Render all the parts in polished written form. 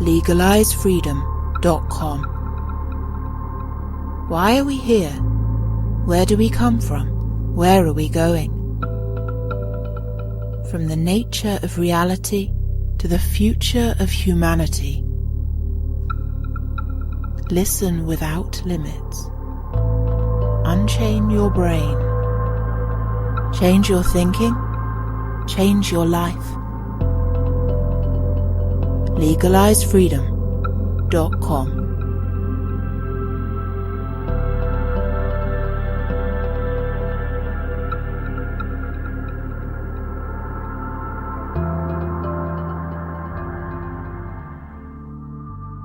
legalizefreedom.com. Why are we here? Where do we come from? Where are we going? From the nature of reality to the future of humanity. Listen without limits. Unchain your brain. Change your thinking. Change your life. legalizefreedom.com.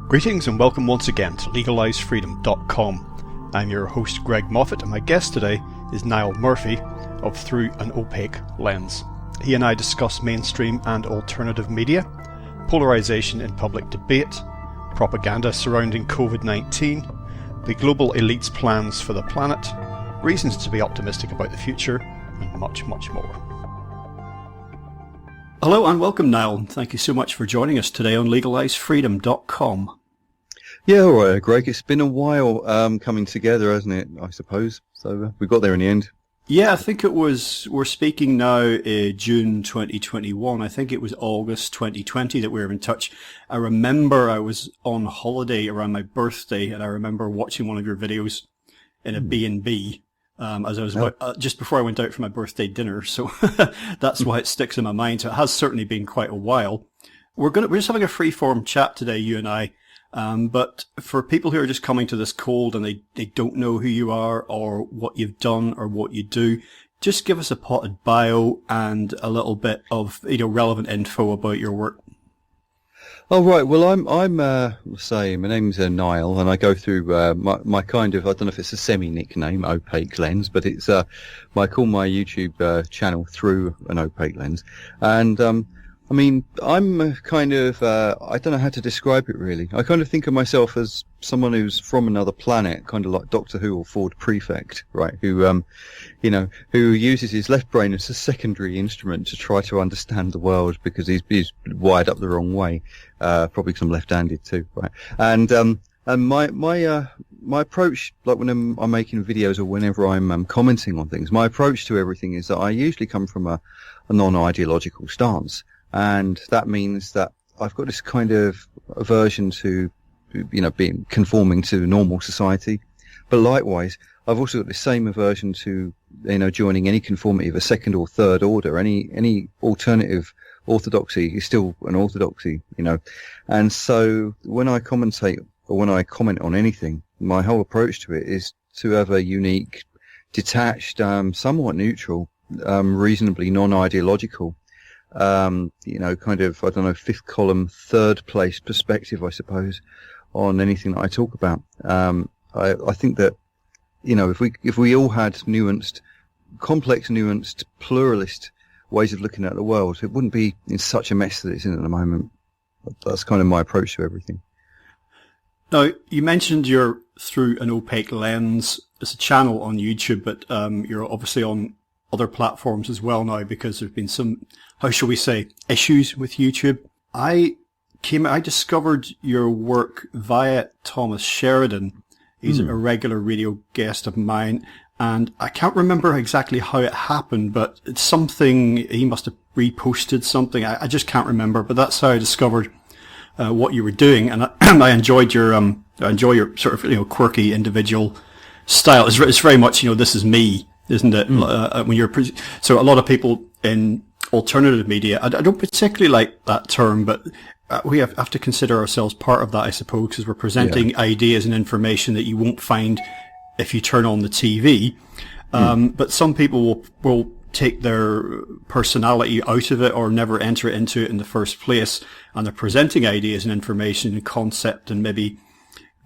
Greetings and welcome once again to legalizefreedom.com. I'm your host Greg Moffitt, and my guest today is Niall Murphy of Through an Opaque Lens. He and I discuss mainstream and alternative media, polarization in public debate, propaganda surrounding COVID-19, the global elite's plans for the planet, reasons to be optimistic about the future, and much, much more. Hello and welcome, Niall. Thank you so much for joining us today on legalizefreedom.com. Yeah, all right, Greg. It's been a while coming together, hasn't it, I suppose? So we got there in the end. Yeah, I think it was, we're speaking now June 2021. I think it was August 2020 that we were in touch. I remember I was on holiday around my birthday, and I remember watching one of your videos in a B&B as I was just before I went out for my birthday dinner. So that's why it sticks in my mind. So it has certainly been quite a while. We're just having a free-form chat today, you and I. But for people who are just coming to this cold and they don't know who you are or what you've done or what you do, just give us a potted bio and a little bit of, relevant info about your work. Oh, right. Well, I'm my name's Niall, and I go through, my kind of, I don't know if it's a semi-nickname, Opaque Lens, but it's, I call my YouTube, channel Through an Opaque Lens. And, I mean, I'm kind of, I don't know how to describe it really. I kind of think of myself as someone who's from another planet, kind of like Doctor Who or Ford Prefect, right? Who, who uses his left brain as a secondary instrument to try to understand the world because he's wired up the wrong way. Probably because I'm left-handed too, right? And my approach, like when I'm making videos or whenever I'm commenting on things, my approach to everything is that I usually come from a non-ideological stance. And that means that I've got this kind of aversion to, being conforming to normal society. But likewise, I've also got the same aversion to, joining any conformity of a second or third order. Any alternative orthodoxy is still an orthodoxy, And so when I commentate or when I comment on anything, my whole approach to it is to have a unique, detached, somewhat neutral, reasonably non-ideological, kind of, I don't know, fifth column, third place perspective, I suppose, on anything that I talk about. I think that, if we all had complex nuanced, pluralist ways of looking at the world, it wouldn't be in such a mess that it's in at the moment. That's kind of my approach to everything. Now, you mentioned you're Through an Opaque Lens. It's a channel on YouTube, but you're obviously on other platforms as well now because there's been some, how shall we say, issues with YouTube. I discovered your work via Thomas Sheridan. He's a regular radio guest of mine, and I can't remember exactly how it happened, but it's something, he must have reposted something. I just can't remember, but that's how I discovered what you were doing, and I enjoyed your sort of, quirky individual style. It's very much, this is me, isn't it? When you're so a lot of people in alternative media, I don't particularly like that term, but we have to consider ourselves part of that, I suppose, because we're presenting ideas and information that you won't find if you turn on the TV. But some people will take their personality out of it or never enter into it in the first place, and they're presenting ideas and information and concept and maybe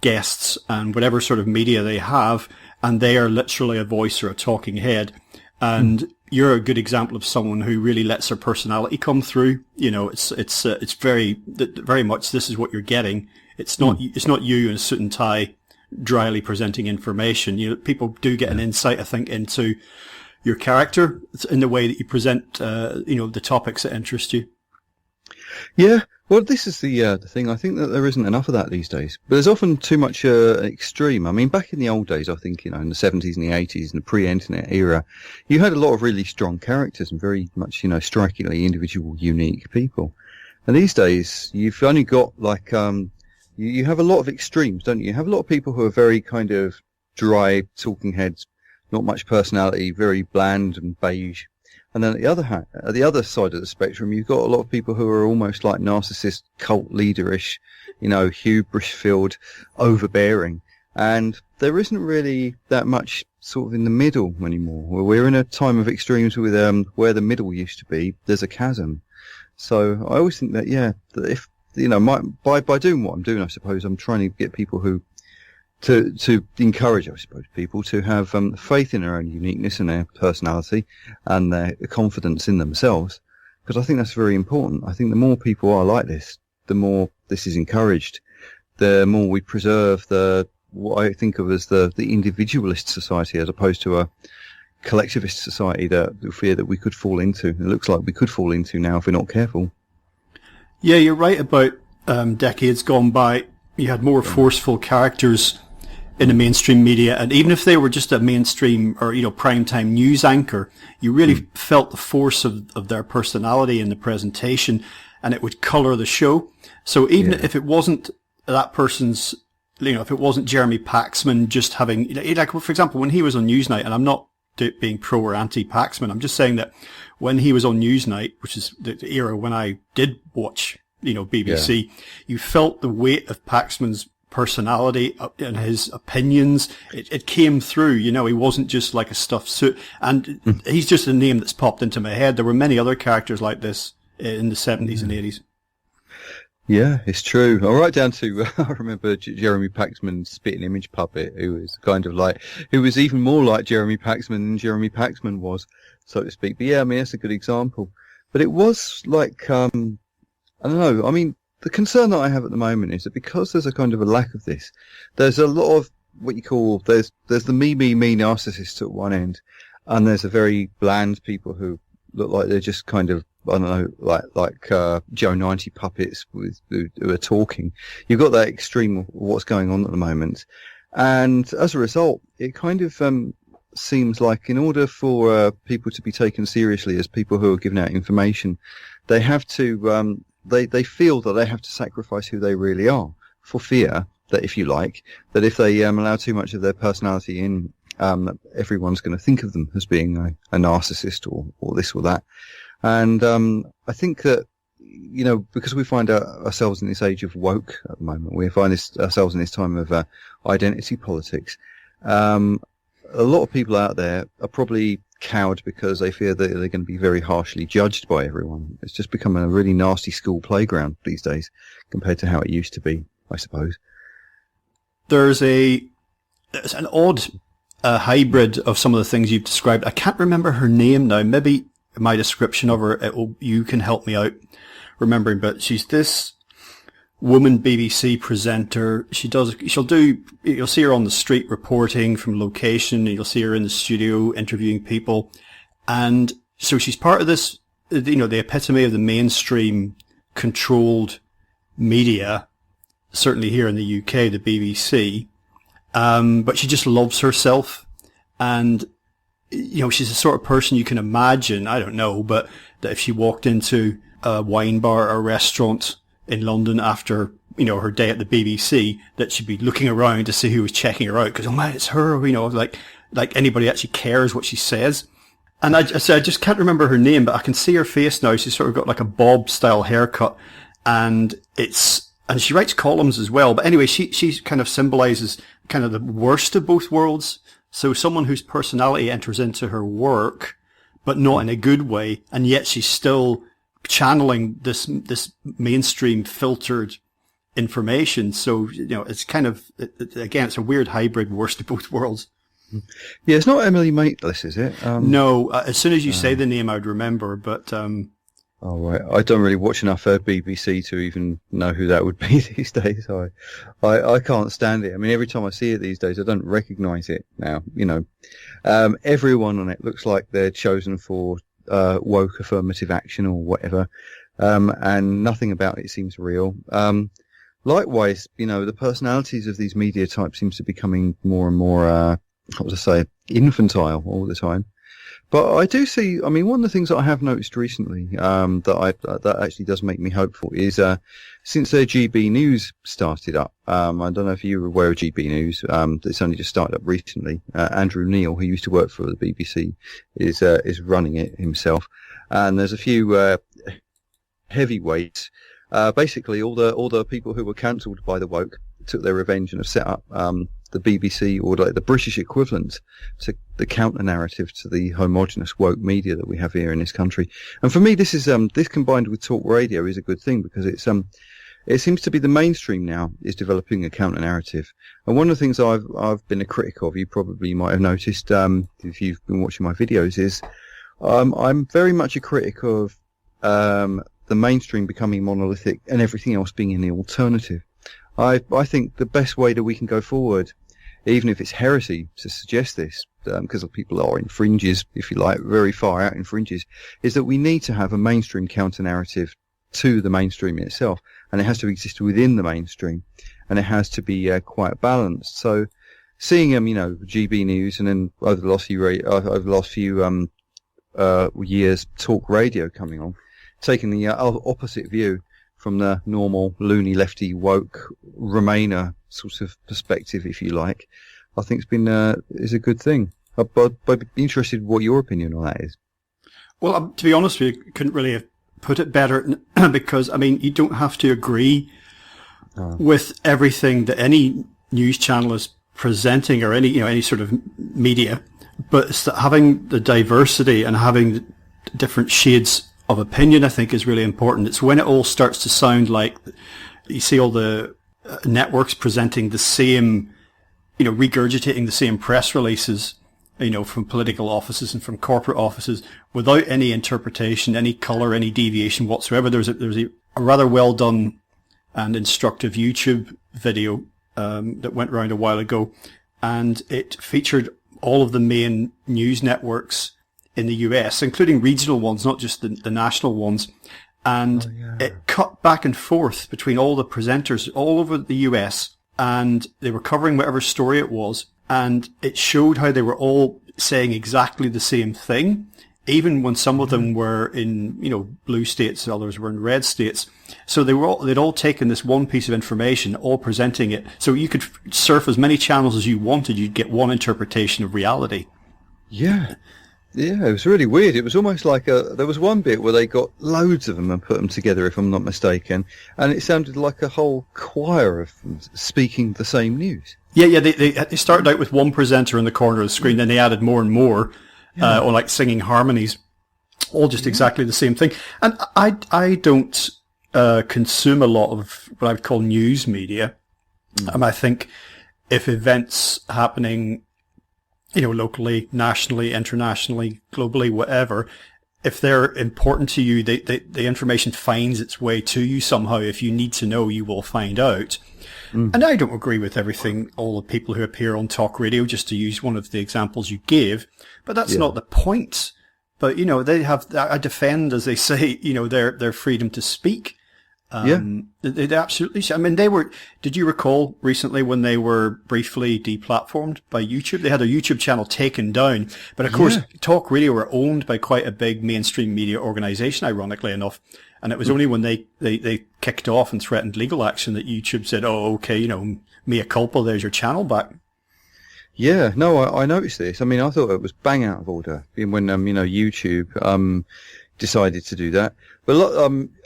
guests and whatever sort of media they have, and they are literally a voice or a talking head. And you're a good example of someone who really lets their personality come through. It's very much, this is what you're getting. It's not you in a suit and tie dryly presenting information. People do get an insight, I think, into your character in the way that you present, the topics that interest you. Yeah, well, this is the thing. I think that there isn't enough of that these days. But there's often too much extreme. I mean, back in the old days, I think, in the 70s and the 80s and the pre-internet era, you had a lot of really strong characters and very much, strikingly individual, unique people. And these days, you've only got like you have a lot of extremes, don't you? You have a lot of people who are very kind of dry talking heads, not much personality, very bland and beige. And then at the other side of the spectrum, you've got a lot of people who are almost like narcissist, cult leaderish, hubris-filled, overbearing. And there isn't really that much sort of in the middle anymore. We're in a time of extremes with where the middle used to be. There's a chasm. So I always think that, that if, by doing what I'm doing, I suppose I'm trying to get people to encourage, I suppose, people to have faith in their own uniqueness and their personality and their confidence in themselves, because I think that's very important. I think the more people are like this, the more this is encouraged, the more we preserve what I think of as the individualist society as opposed to a collectivist society that we fear that we could fall into. It looks like we could fall into now if we're not careful. Yeah, you're right about decades gone by. You had more forceful characters in the mainstream media, and even if they were just a mainstream or primetime news anchor, you really felt the force of their personality in the presentation, and it would colour the show. So even if it wasn't that person's, if it wasn't Jeremy Paxman just having, like for example, when he was on Newsnight, and I'm not being pro or anti Paxman, I'm just saying that when he was on Newsnight, which is the era when I did watch, BBC, you felt the weight of Paxman's personality and his opinions. It came through, he wasn't just like a stuffed suit. And he's just a name that's popped into my head. There were many other characters like this in the 70s and 80s. Yeah, it's true. All right down to, I remember Jeremy Paxman's spitting image puppet, who was even more like Jeremy Paxman than Jeremy Paxman was, so to speak. But yeah, I mean, that's a good example. But it was like, I don't know, I mean, the concern that I have at the moment is that because there's a kind of a lack of this, there's a lot of what you call, there's the me narcissists at one end, and there's a very bland people who look like they're just kind of, I don't know, like Joe 90 puppets who are talking. You've got that extreme of what's going on at the moment. And as a result, it kind of seems like in order for people to be taken seriously as people who are giving out information, they have to, they feel that they have to sacrifice who they really are for fear that, if you like, that if they allow too much of their personality in, everyone's going to think of them as being a narcissist or this or that. And I think that, because we find ourselves in this age of woke at the moment, we find ourselves in this time of identity politics. A lot of people out there are probably cowed because they fear that they're going to be very harshly judged by everyone. It's just become a really nasty school playground these days compared to how it used to be, I suppose. There's an odd hybrid of some of the things you've described. I can't remember her name now. Maybe my description of her, you can help me out remembering, but she's this woman BBC presenter. You'll see her on the street reporting from location, and you'll see her in the studio interviewing people. And so she's part of this, the epitome of the mainstream controlled media, certainly here in the UK, the BBC. But she just loves herself. And, she's the sort of person you can imagine, I don't know, but that if she walked into a wine bar or a restaurant in London after, her day at the BBC, that she'd be looking around to see who was checking her out, because, oh man, it's her, like anybody actually cares what she says. And I just can't remember her name, but I can see her face now. She's sort of got like a bob style haircut, and she writes columns as well. But anyway, she kind of symbolizes kind of the worst of both worlds. So someone whose personality enters into her work, but not in a good way, and yet she's still channeling this mainstream filtered information. So, it's kind of, again, it's a weird hybrid worst of both worlds. Yeah, it's not Emily Maitlis, is it? No, as soon as you say the name, I'd remember, but... Oh, right. I don't really watch enough BBC to even know who that would be these days. I can't stand it. I mean, every time I see it these days, I don't recognise it now, everyone on it looks like they're chosen for woke affirmative action or whatever. and nothing about it seems real. Likewise, the personalities of these media types seems to be becoming more and more, infantile all the time. But I do see, one of the things that I have noticed recently, that actually does make me hopeful is, since their GB News started up, I don't know if you were aware of GB News, it's only just started up recently. Andrew Neil, who used to work for the BBC, is running it himself. And there's a few, heavyweights. Basically all the people who were cancelled by the woke took their revenge and have set up, the BBC, or like the British equivalent to the counter narrative to the homogenous woke media that we have here in this country. And for me, this is this combined with talk radio is a good thing, because it seems to be the mainstream now is developing a counter narrative. And one of the things I've been a critic of, you probably might have noticed if you've been watching my videos, is I'm very much a critic of the mainstream becoming monolithic and everything else being in the alternative. I think the best way that we can go forward, even if it's heresy to suggest this, because people are in fringes, if you like, very far out in fringes, is that we need to have a mainstream counter-narrative to the mainstream itself, and it has to exist within the mainstream, and it has to be quite balanced. So, seeing GB News, and then over the last few years, talk radio coming on, taking the opposite view from the normal loony lefty woke Remainer sort of perspective, if you like, I think it's been is a good thing. I'd be interested in what your opinion on that is. Well, to be honest with you, couldn't really have put it better, because you don't have to agree with everything that any news channel is presenting, or any sort of media, but it's that having the diversity and having the different shades of opinion, I think, is really important. It's when it all starts to sound like you see all the networks presenting the same, regurgitating the same press releases, from political offices and from corporate offices, without any interpretation, any colour, any deviation whatsoever. There was a rather well done and instructive YouTube video that went around a while ago, and it featured all of the main news networks in the US, including regional ones, not just the national ones. And it cut back and forth between all the presenters all over the US, and they were covering whatever story it was, and it showed how they were all saying exactly the same thing, even when some of them were in, blue states, others were in red states. So they'd all taken this one piece of information, all presenting it. So you could surf as many channels as you wanted, you'd get one interpretation of reality. Yeah. Yeah, it was really weird. It was almost like there was one bit where they got loads of them and put them together, if I'm not mistaken, and it sounded like a whole choir of them speaking the same news. Yeah, they started out with one presenter in the corner of the screen, then they added more and more, or like singing harmonies, all just exactly the same thing. And I don't consume a lot of what I would call news media. I think if events happening, locally, nationally, internationally, globally, whatever, if they're important to you, the information finds its way to you somehow. If you need to know, you will find out. And I don't agree with everything, all the people who appear on talk radio, just to use one of the examples you gave, but that's not the point. But, they have, I defend, as they say, their freedom to speak. They absolutely. Did you recall recently when they were briefly deplatformed by YouTube? They had their YouTube channel taken down, but of course, talk radio were owned by quite a big mainstream media organization, ironically enough. And it was only when they kicked off and threatened legal action that YouTube said, "Oh, okay, mea culpa, there's your channel back." Yeah, no, I noticed this. I thought it was bang out of order when YouTube decided to do that. But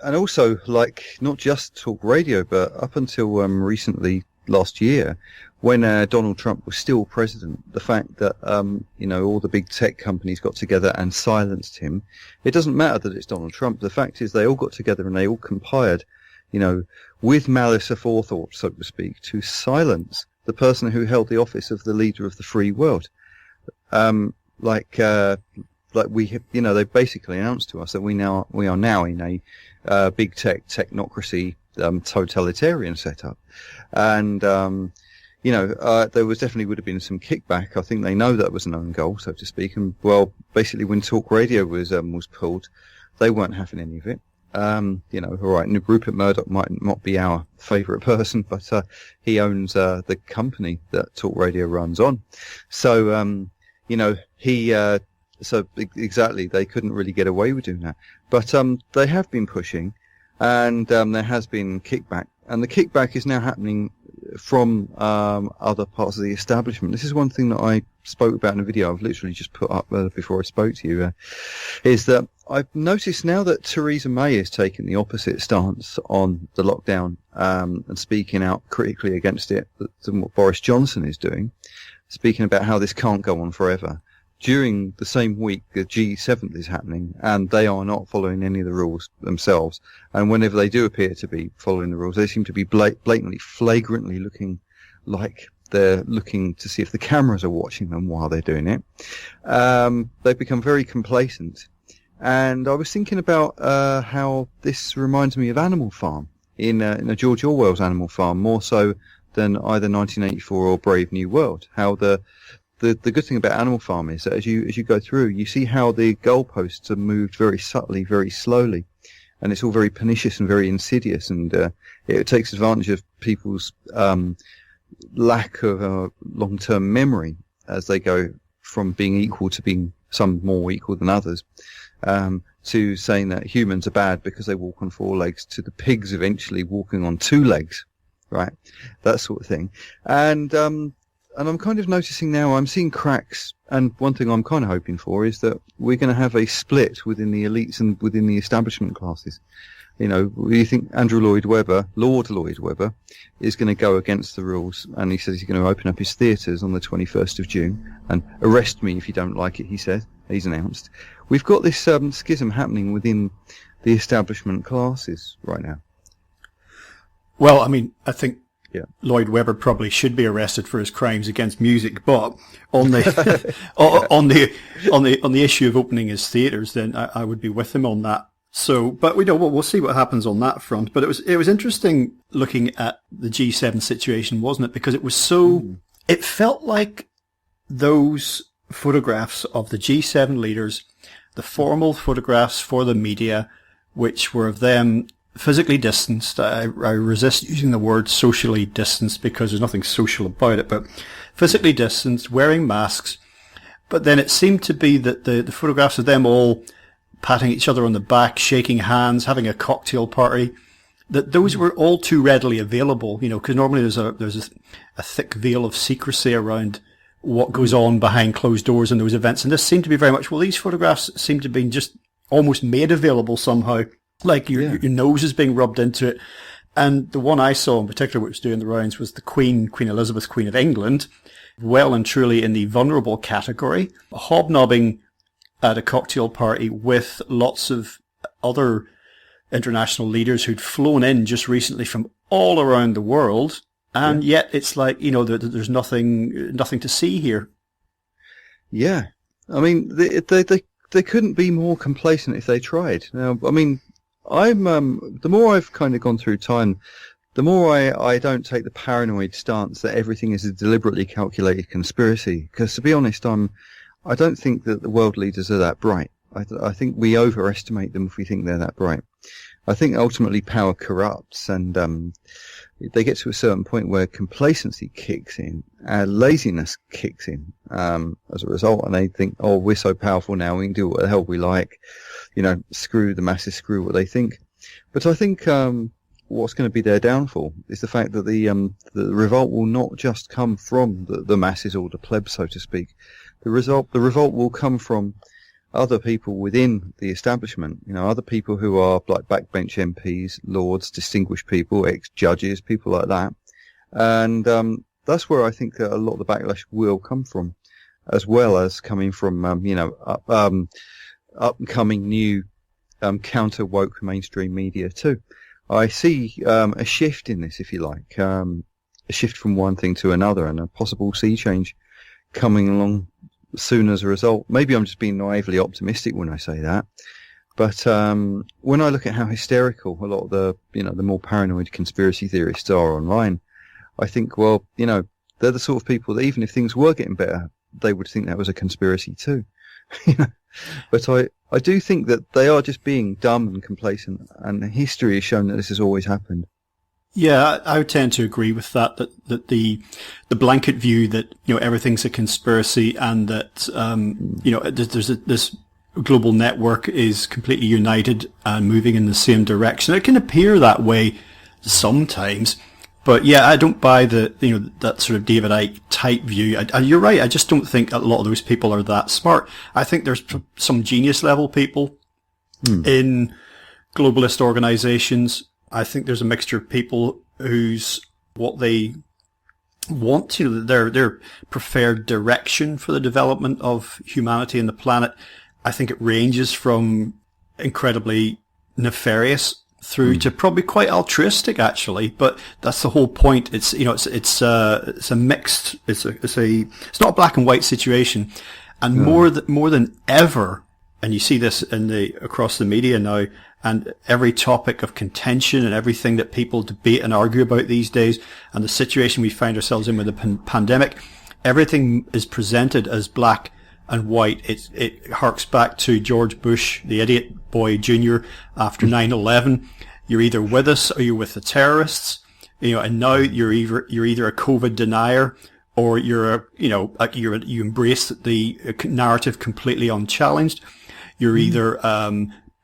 and also, like, not just talk radio, but up until recently, last year, when Donald Trump was still president, the fact that all the big tech companies got together and silenced him. It doesn't matter that it's Donald Trump. The fact is, they all got together and they all conspired, with malice aforethought, so to speak, to silence the person who held the office of the leader of the free world. They basically announced to us that we are now in a big technocracy, totalitarian setup. And, there would have been some kickback. I think they know that was an own goal, so to speak. And, well, basically when talk radio was pulled, they weren't having any of it. All right, Rupert Murdoch might not be our favourite person, but he owns the company that Talk Radio runs on. So, exactly, they couldn't really get away with doing that. But they have been pushing, and there has been kickback. And the kickback is now happening from other parts of the establishment. This is one thing that I spoke about in a video I've literally just put up before I spoke to you, is that I've noticed now that Theresa May is taking the opposite stance on the lockdown and speaking out critically against it than what Boris Johnson is doing, speaking about how this can't go on forever. During the same week, the G7 is happening, and they are not following any of the rules themselves. And whenever they do appear to be following the rules, they seem to be blatantly, flagrantly looking like they're looking to see if the cameras are watching them while they're doing it. They've become very complacent. And I was thinking about how this reminds me of Animal Farm, in a George Orwell's Animal Farm, more so than either 1984 or Brave New World. How the good thing about Animal Farm is that as you go through, you see how the goalposts are moved very subtly, very slowly, and it's all very pernicious and very insidious, and it takes advantage of people's lack of long-term memory as they go from being equal to being some more equal than others, to saying that humans are bad because they walk on 4 legs, to the pigs eventually walking on 2 legs, right? That sort of thing. And I'm kind of noticing now, I'm seeing cracks, and one thing I'm kind of hoping for is that we're going to have a split within the elites and within the establishment classes. You think Lord Lloyd Webber, is going to go against the rules, and he says he's going to open up his theatres on the 21st of June, and arrest me if you don't like it, he said. He's announced. We've got this schism happening within the establishment classes right now. Well, I mean, I think Lloyd Webber probably should be arrested for his crimes against music, but on the on the issue of opening his theatres, then I would be with him on that. So, but we'll see what happens on that front. But it was interesting looking at the G7 situation, wasn't it? Because it was it felt like those photographs of the G7 leaders, the formal photographs for the media, which were of them physically distanced. I resist using the word socially distanced because there's nothing social about it, but physically distanced, wearing masks. But then it seemed to be that the photographs of them all patting each other on the back, shaking hands, having a cocktail party, that those were all too readily available, because normally there's a thick veil of secrecy around what goes on behind closed doors in those events. And this seemed to be very much, these photographs seem to be just almost made available somehow. Like your nose is being rubbed into it. And the one I saw in particular, which was doing the rounds, was the Queen Elizabeth, Queen of England, well and truly in the vulnerable category, hobnobbing at a cocktail party with lots of other international leaders who'd flown in just recently from all around the world. And yet it's like, there's nothing to see here. Yeah. I mean, they couldn't be more complacent if they tried. Now, I mean, the more I've kind of gone through time, the more I don't take the paranoid stance that everything is a deliberately calculated conspiracy. Because to be honest, I don't think that the world leaders are that bright. I think we overestimate them if we think they're that bright. I think ultimately power corrupts, and they get to a certain point where complacency kicks in, laziness kicks in as a result, and they think, oh, we're so powerful now, we can do what the hell we like, screw the masses, screw what they think. But I think what's going to be their downfall is the fact that the revolt will not just come from the masses or the plebs, so to speak. The revolt will come from other people within the establishment, other people who are like backbench MPs, lords, distinguished people, ex-judges, people like that. And that's where I think that a lot of the backlash will come from, as well as coming from, up-and-coming new counter-woke mainstream media too. I see a shift in this, if you like, a shift from one thing to another, and a possible sea change coming along soon as a result. Maybe I'm just being naively optimistic when I say that, but when I look at how hysterical a lot of the more paranoid conspiracy theorists are online, I think, they're the sort of people that even if things were getting better, they would think that was a conspiracy too. But I do think that they are just being dumb and complacent, and history has shown that this has always happened. Yeah, I would tend to agree with that the blanket view that, everything's a conspiracy and that, this global network is completely united and moving in the same direction. It can appear that way sometimes, but yeah, I don't buy that sort of David Icke type view. You're right. I just don't think a lot of those people are that smart. I think there's some genius level people in globalist organizations. I think there's a mixture of people whose what they want their preferred direction for the development of humanity and the planet. I think it ranges from incredibly nefarious through to probably quite altruistic, actually. But that's the whole point. It's a mixed. It's not a black and white situation, and more than ever. And you see this across the media now. And every topic of contention and everything that people debate and argue about these days, and the situation we find ourselves in with the pandemic, everything is presented as black and white. It harks back to George Bush, the idiot boy Jr. after 9/11. You're either with us or you're with the terrorists, and now you're either a COVID denier or you embrace the narrative completely unchallenged. You're either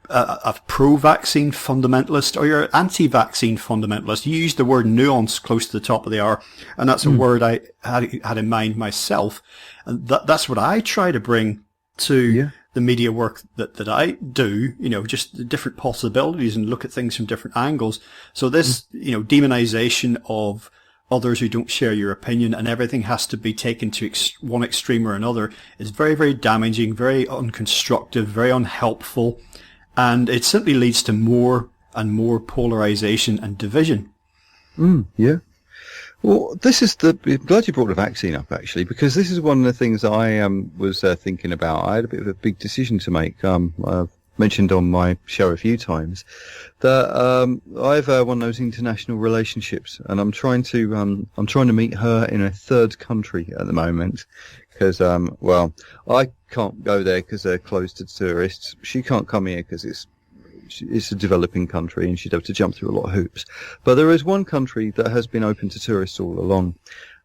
a pro-vaccine fundamentalist or you're an anti-vaccine fundamentalist. You used the word nuance close to the top of the hour, and that's a word I had in mind myself. And that's what I try to bring to the media work that I do, just the different possibilities and look at things from different angles. So this, demonization of others who don't share your opinion and everything has to be taken to one extreme or another is very, very damaging, very unconstructive, very unhelpful. And it simply leads to more and more polarization and division. Yeah. Well, I'm glad you brought the vaccine up, actually, because this is one of the things I was thinking about. I had a bit of a big decision to make. I've mentioned on my show a few times that I have one of those international relationships, and I'm trying to meet her in a third country at the moment. Because, I can't go there because they're closed to tourists. She can't come here because it's a developing country and she'd have to jump through a lot of hoops. But there is one country that has been open to tourists all along.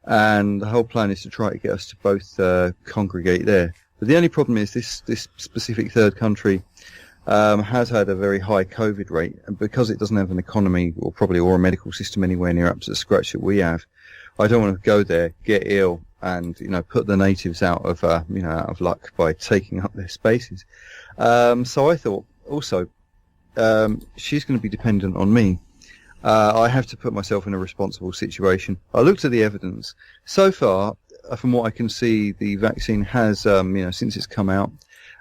And the whole plan is to try to get us to both congregate there. But the only problem is this specific third country has had a very high COVID rate. And because it doesn't have an economy or a medical system anywhere near up to the scratch that we have, I don't want to go there, get ill, and put the natives out of luck by taking up their spaces. So I thought also she's going to be dependent on me. I have to put myself in a responsible situation. I looked at the evidence. So far, from what I can see, the vaccine has since it's come out,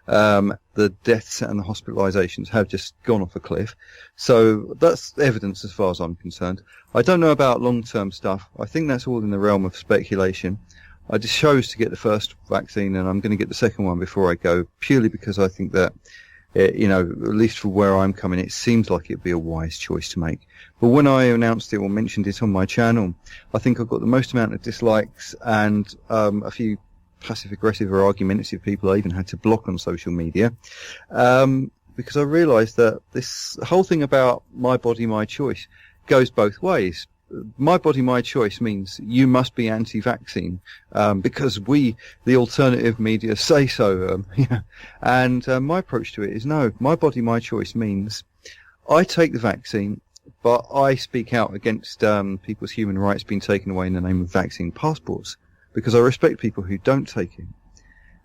the deaths and the hospitalizations have just gone off a cliff. So that's evidence as far as I'm concerned. I don't know about long-term stuff. I think that's all in the realm of speculation. I just chose to get the first vaccine, and I'm going to get the second one before I go, purely because I think that, at least for where I'm coming, it seems like it'd be a wise choice to make. But when I announced it or mentioned it on my channel, I think I got the most amount of dislikes and a few passive-aggressive or argumentative people I even had to block on social media, because I realised that this whole thing about my body, my choice goes both ways. My body, my choice means you must be anti-vaccine because we, the alternative media, say so. And my approach to it is no. My body, my choice means I take the vaccine, but I speak out against people's human rights being taken away in the name of vaccine passports because I respect people who don't take it.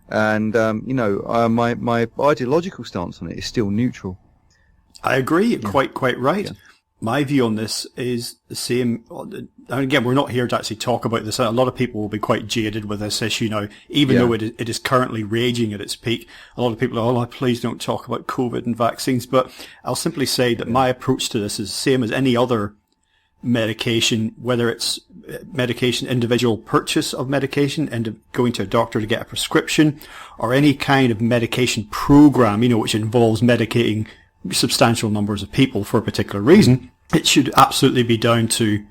And my ideological stance on it is still neutral. I agree. Quite right. Yeah. My view on this is the same. And again, we're not here to actually talk about this. A lot of people will be quite jaded with this issue now, even though it is currently raging at its peak. A lot of people are, oh, please don't talk about COVID and vaccines. But I'll simply say that my approach to this is the same as any other medication, whether it's medication, individual purchase of medication and going to a doctor to get a prescription, or any kind of medication program, which involves medicating substantial numbers of people for a particular reason. It should absolutely be down to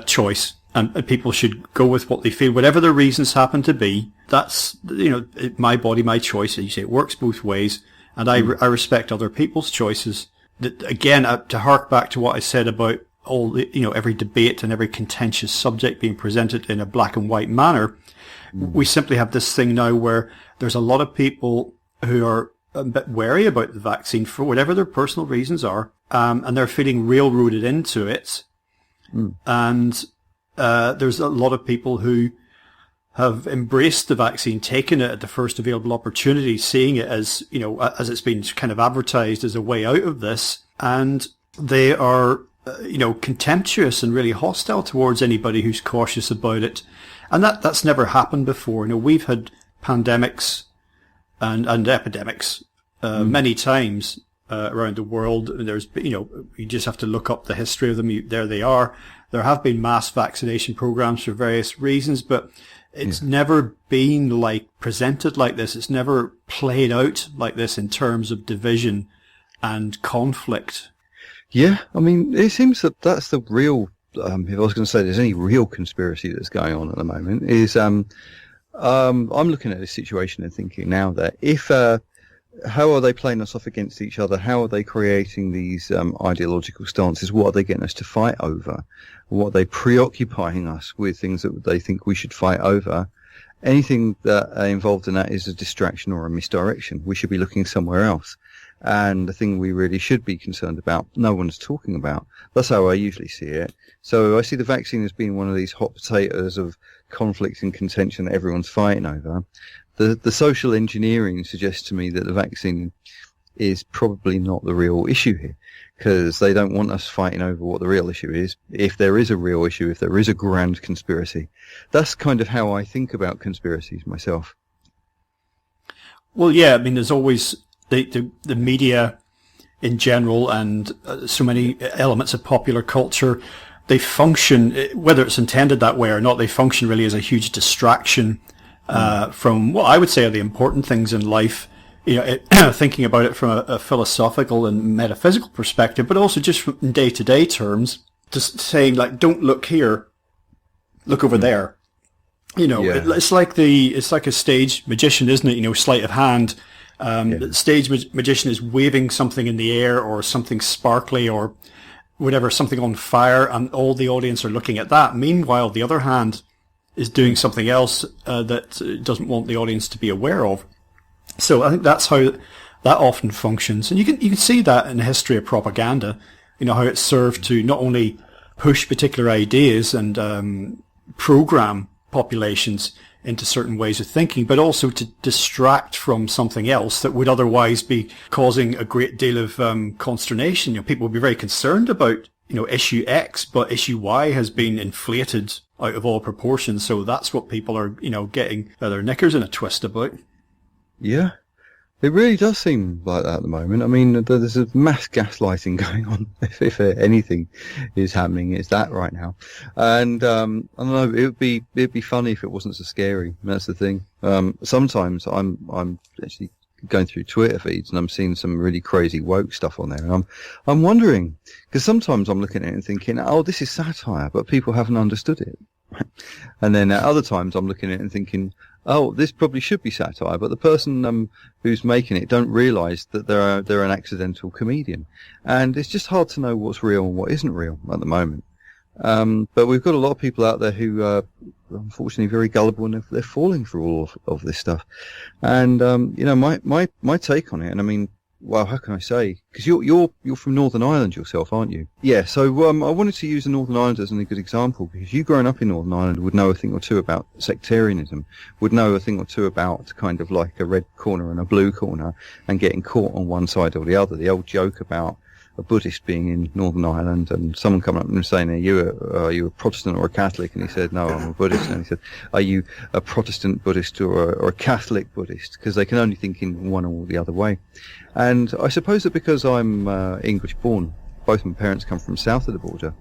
choice and people should go with what they feel, whatever their reasons happen to be. That's, my body, my choice. As you say, it works both ways, and I respect other people's choices. That, again, to hark back to what I said about all the, every debate and every contentious subject being presented in a black and white manner, we simply have this thing now where there's a lot of people who are a bit wary about the vaccine for whatever their personal reasons are, and they're feeling railroaded into it. And there's a lot of people who have embraced the vaccine, taken it at the first available opportunity, seeing it as, as it's been kind of advertised as a way out of this, and they are, contemptuous and really hostile towards anybody who's cautious about it. And that's never happened before. We've had pandemics and epidemics many times around the world. There's, you just have to look up the history of them. There they are. There have been mass vaccination programs for various reasons, but it's never been presented like this. It's never played out like this in terms of division and conflict. Yeah, I mean, it seems that that's the real. If I was going to say there's any real conspiracy that's going on at the moment, is I'm looking at this situation and thinking now that if how are they playing us off against each other? How are they creating these ideological stances? What are they getting us to fight over? What are they preoccupying us with, things that they think we should fight over? Anything that involved in that is a distraction or a misdirection. We should be looking somewhere else. And the thing we really should be concerned about, no one's talking about. That's how I usually see it. So I see the vaccine as being one of these hot potatoes of conflict and contention that everyone's fighting over. The social engineering suggests to me that the vaccine is probably not the real issue here, because they don't want us fighting over what the real issue is. If there is a real issue, if there is a grand conspiracy, that's kind of how I think about conspiracies myself. Well, yeah, I mean, there's always the media in general, and so many elements of popular culture. They function, whether it's intended that way or not, they function really as a huge distraction from what I would say are the important things in life. Thinking about it from a philosophical and metaphysical perspective, but also just from day-to-day terms, just saying don't look here, look over there. It's like a stage magician, isn't it? Sleight of hand. The stage magician is waving something in the air or something sparkly or whatever, something on fire, and all the audience are looking at that. Meanwhile, the other hand is doing something else that doesn't want the audience to be aware of. So I think that's how that often functions, and you can see that in the history of propaganda. How it's served to not only push particular ideas and program populations into certain ways of thinking, but also to distract from something else that would otherwise be causing a great deal of consternation. People would be very concerned about issue X, but issue Y has been inflated out of all proportion. So that's what people are getting their knickers in a twist about. Yeah, it really does seem like that at the moment. I mean, there's a mass gaslighting going on. If anything is happening, it's that right now. And I don't know, it'd be funny if it wasn't so scary. That's the thing. Sometimes I'm actually going through Twitter feeds and I'm seeing some really crazy woke stuff on there, and I'm wondering, because sometimes I'm looking at it and thinking, oh, this is satire, but people haven't understood it. And then at other times I'm looking at it and thinking, oh, this probably should be satire, but the person who's making it don't realise that they're an accidental comedian. And it's just hard to know what's real and what isn't real at the moment. But we've got a lot of people out there who are unfortunately very gullible, and they're falling for all of this stuff. And my take on it, and I mean, well, how can I say? Because you're from Northern Ireland yourself, aren't you? Yeah. So I wanted to use the Northern Ireland as a good example, because you growing up in Northern Ireland would know a thing or two about sectarianism, would know a thing or two about kind of like a red corner and a blue corner, and getting caught on one side or the other. The old joke about a Buddhist being in Northern Ireland and someone coming up and saying, are you a Protestant or a Catholic? And he said, no, I'm a Buddhist. And he said, are you a Protestant Buddhist or a Catholic Buddhist? Because they can only think in one or the other way. And I suppose that because I'm English born, both my parents come from south of the border,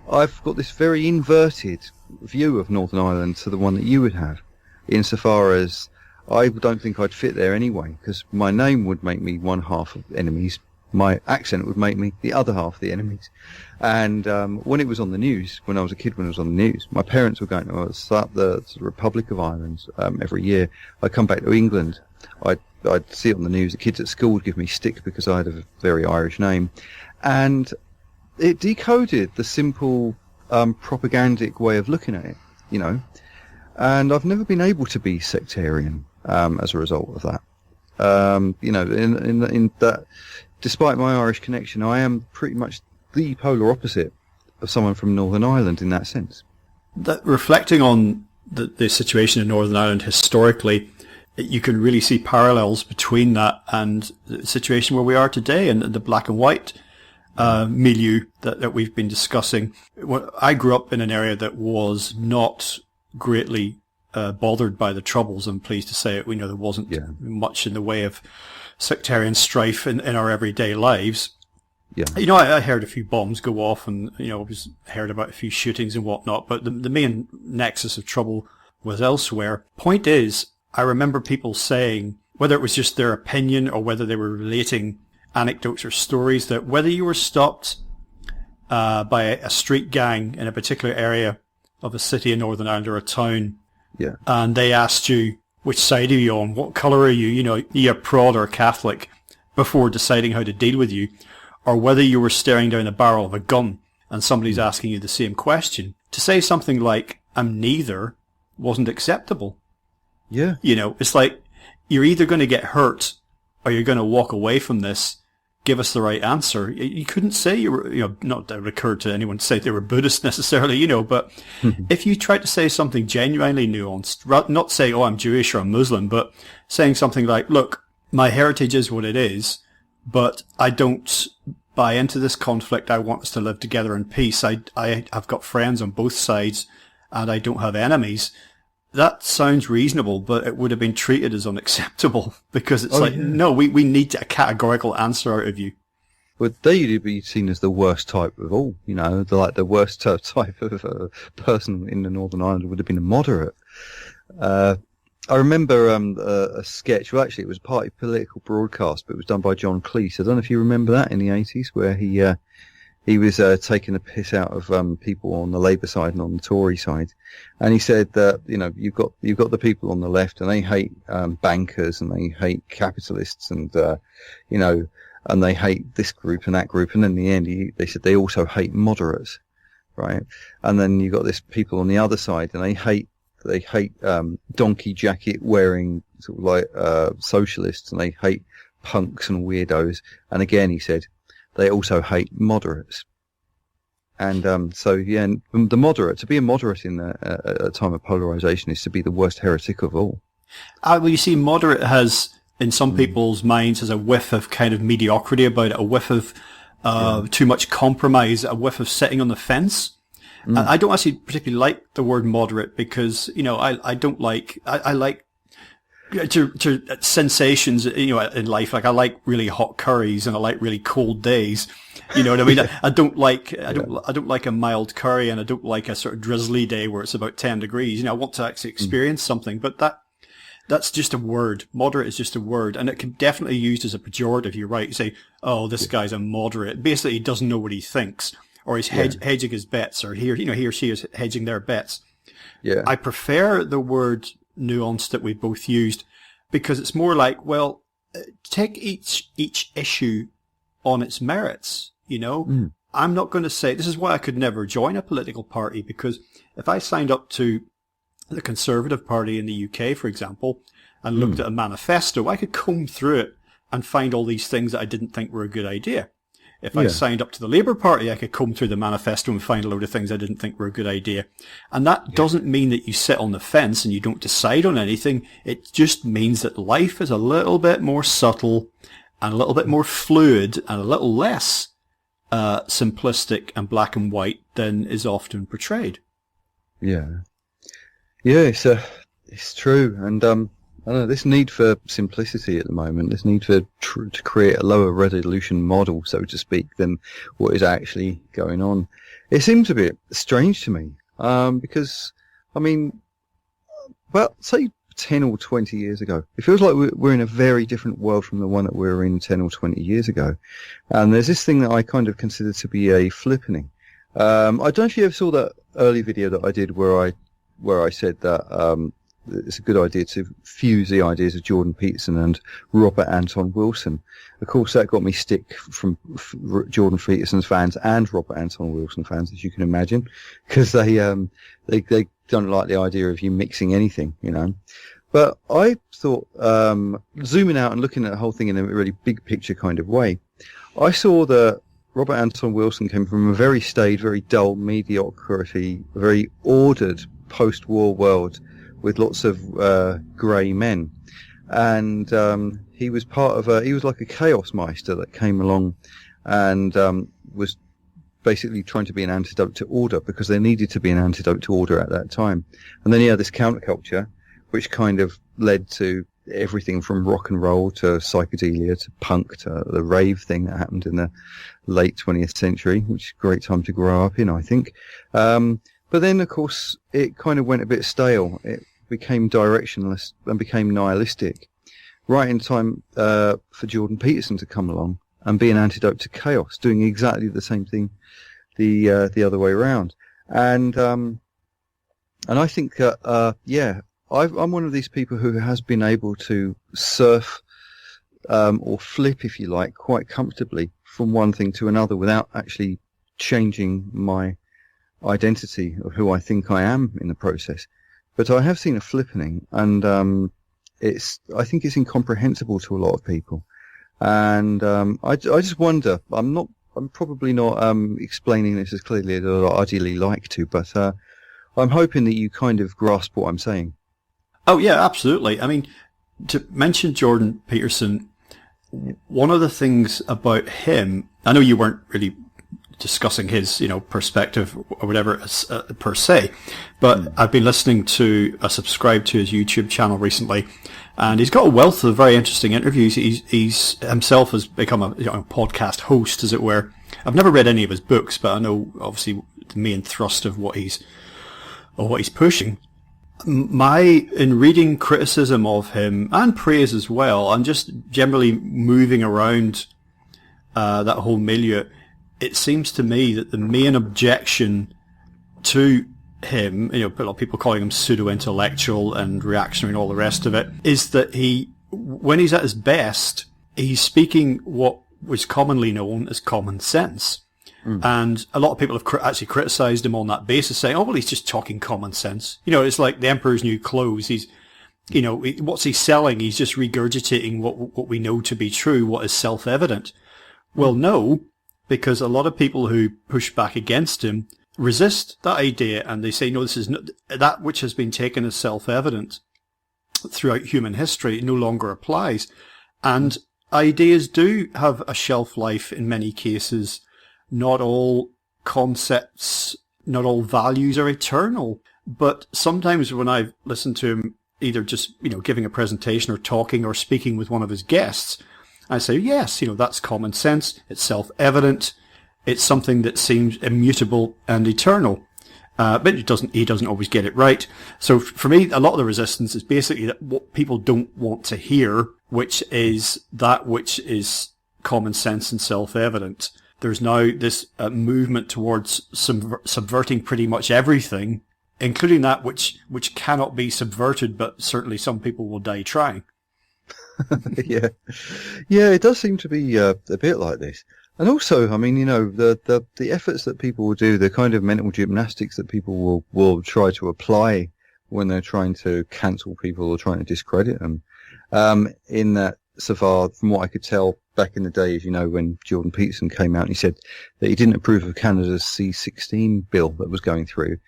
I've got this very inverted view of Northern Ireland to the one that you would have, insofar as I don't think I'd fit there anyway, because my name would make me one half of enemies, my accent would make me the other half of the enemies. And when it was on the news, when I was a kid, when it was on the news, my parents were going to the Republic of Ireland every year. I'd come back to England. I'd see it on the news. The kids at school would give me stick because I had a very Irish name. And it decoded the simple propagandic way of looking at it, you know. And I've never been able to be sectarian as a result of that. You know, in that, despite my Irish connection, I am pretty much the polar opposite of someone from Northern Ireland in that sense. Reflecting on the situation in Northern Ireland historically, you can really see parallels between that and the situation where we are today and the black and white milieu that we've been discussing. I grew up in an area that was not greatly bothered by the Troubles. I'm pleased to say it. We know there wasn't much in the way of sectarian strife in our everyday lives. Yeah. You know, I heard a few bombs go off and, you know, heard about a few shootings and whatnot, but the main nexus of trouble was elsewhere. Point is, I remember people saying, whether it was just their opinion or whether they were relating anecdotes or stories, that whether you were stopped by a street gang in a particular area of a city in Northern Ireland or a town, and they asked you, which side are you on? What colour are you? You know, you're prod or Catholic, before deciding how to deal with you, or whether you were staring down the barrel of a gun and somebody's asking you the same question. To say something like, I'm neither, wasn't acceptable. Yeah. You know, it's like, you're either going to get hurt or you're going to walk away from this. Give us the right answer. You couldn't say you were, you know, not that it occurred to anyone to say they were Buddhist necessarily, you know, but if you tried to say something genuinely nuanced, not say, oh, I'm Jewish or I'm Muslim, but saying something like, look, my heritage is what it is, but I don't buy into this conflict. I want us to live together in peace. I've got friends on both sides and I don't have enemies. That sounds reasonable, but it would have been treated as unacceptable because it's no, we need a categorical answer out of you. Well, they'd be seen as the worst type of all, you know, the worst type of person in the Northern Ireland would have been a moderate. I remember a sketch, well actually it was a party political broadcast, but it was done by John Cleese. I don't know if you remember that in the 80s, where he was taking the piss out of people on the Labour side and on the Tory side, and he said that, you know, you've got the people on the left and they hate bankers and they hate capitalists and you know, and they hate this group and that group, and in the end they said they also hate moderates, right? And then you got this people on the other side and they hate donkey jacket wearing sort of like socialists, and they hate punks and weirdos. And again, he said they also hate moderates. And so yeah, the moderate, to be a moderate in a time of polarization is to be the worst heretic of all. Well, you see, moderate has, in some people's minds, has a whiff of kind of mediocrity about it, a whiff of too much compromise, a whiff of sitting on the fence. I don't actually particularly like the word moderate because, you know, I don't like, I like to sensations, you know, in life. Like I like really hot curries and I like really cold days. You know what I mean? I don't like a mild curry, and I don't like a sort of drizzly day where it's about 10 degrees. You know, I want to actually experience something, but that's just a word. Moderate is just a word, and it can definitely be used as a pejorative. You're right. You say, oh, this guy's a moderate. Basically, he doesn't know what he thinks. Or he's hedging his bets, or he or she is hedging their bets. Yeah. I prefer the word nuance that we both used because it's more like, well, take each issue on its merits, you know? I'm not going to say, this is why I could never join a political party, because if I signed up to the Conservative Party in the UK, for example, and looked at a manifesto, I could comb through it and find all these things that I didn't think were a good idea. If I signed up to the Labour Party, I could comb through the manifesto and find a load of things I didn't think were a good idea. And that doesn't mean that you sit on the fence and you don't decide on anything. It just means that life is a little bit more subtle and a little bit more fluid and a little less simplistic and black and white than is often portrayed. Yeah. Yeah, it's true. And I don't know, this need for simplicity at the moment, this need for to create a lower resolution model, so to speak, than what is actually going on. It seems a bit strange to me, because, I mean, well, say 10 or 20 years ago. It feels like we're in a very different world from the one that we were in 10 or 20 years ago. And there's this thing that I kind of consider to be a flippening. I don't know if you ever saw that early video that I did where I said that it's a good idea to fuse the ideas of Jordan Peterson and Robert Anton Wilson. Of course, that got me stick from Jordan Peterson's fans and Robert Anton Wilson fans, as you can imagine, because they don't like the idea of you mixing anything, you know. But I thought, zooming out and looking at the whole thing in a really big picture kind of way, I saw that Robert Anton Wilson came from a very staid, very dull mediocrity, very ordered post-war world with lots of grey men, and he was part of he was like a chaos meister that came along and was basically trying to be an antidote to order, because there needed to be an antidote to order at that time. And then he had this counterculture, which kind of led to everything from rock and roll to psychedelia to punk to the rave thing that happened in the late 20th century, which is a great time to grow up in, I think. But then, of course, it kind of went a bit stale. It became directionless and became nihilistic, right in time for Jordan Peterson to come along and be an antidote to chaos, doing exactly the same thing the other way around. And I think that I'm one of these people who has been able to surf or flip, if you like, quite comfortably from one thing to another without actually changing my identity of who I think I am in the process. But I have seen a flippening, and I think it's incomprehensible to a lot of people. And I just wonder. I'm probably not explaining this as clearly as I'd ideally like to, but I'm hoping that you kind of grasp what I'm saying. Oh yeah, absolutely. I mean, to mention Jordan Peterson, one of the things about him, I know you weren't really discussing his, perspective or whatever per se, but I've been listening to, I subscribed to his YouTube channel recently, and he's got a wealth of very interesting interviews. He's himself has become a podcast host, as it were. I've never read any of his books, but I know obviously the main thrust of what he's pushing. In reading criticism of him and praise as well, and just generally moving around that whole milieu, it seems to me that the main objection to him, a lot of people calling him pseudo-intellectual and reactionary and all the rest of it, is that when he's at his best, he's speaking what was commonly known as common sense. And a lot of people have actually criticised him on that basis, saying, oh, well, he's just talking common sense. It's like the Emperor's New Clothes. He's, what's he selling? He's just regurgitating what we know to be true, what is self-evident. Well, no, because a lot of people who push back against him resist that idea, and they say, no, this is not, that which has been taken as self-evident throughout human history no longer applies. And ideas do have a shelf life in many cases. Not all concepts, not all values are eternal. But sometimes when I've listened to him, either just, giving a presentation or talking or speaking with one of his guests, I say, yes, that's common sense. It's self-evident. It's something that seems immutable and eternal. But he doesn't always get it right. So for me, a lot of the resistance is basically that what people don't want to hear, which is that which is common sense and self-evident. There's now this movement towards subverting pretty much everything, including that which cannot be subverted, but certainly some people will die trying. Yeah, it does seem to be a bit like this. And also, I mean, the efforts that people will do, the kind of mental gymnastics that people will try to apply when they're trying to cancel people or trying to discredit them. In that, so far, from what I could tell back in the days, when Jordan Peterson came out and he said that he didn't approve of Canada's C-16 bill that was going through,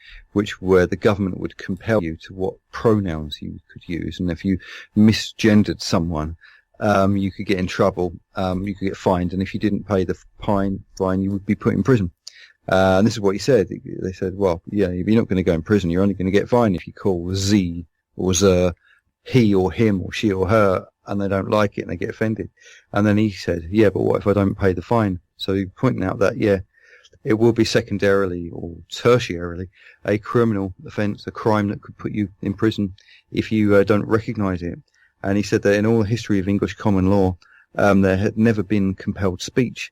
where the government would compel you to what pronouns you could use, and if you misgendered someone, you could get in trouble, you could get fined, and if you didn't pay the fine, you would be put in prison. And this is what he said. They said, well, yeah, you're not going to go in prison, you're only going to get fined if you call Z or Z, he or him or she or her, and they don't like it and they get offended. And then he said, yeah, but what if I don't pay the fine? So he's pointing out that, it will be secondarily or tertiarily a criminal offence, a crime that could put you in prison if you don't recognise it. And he said that in all the history of English common law, there had never been compelled speech.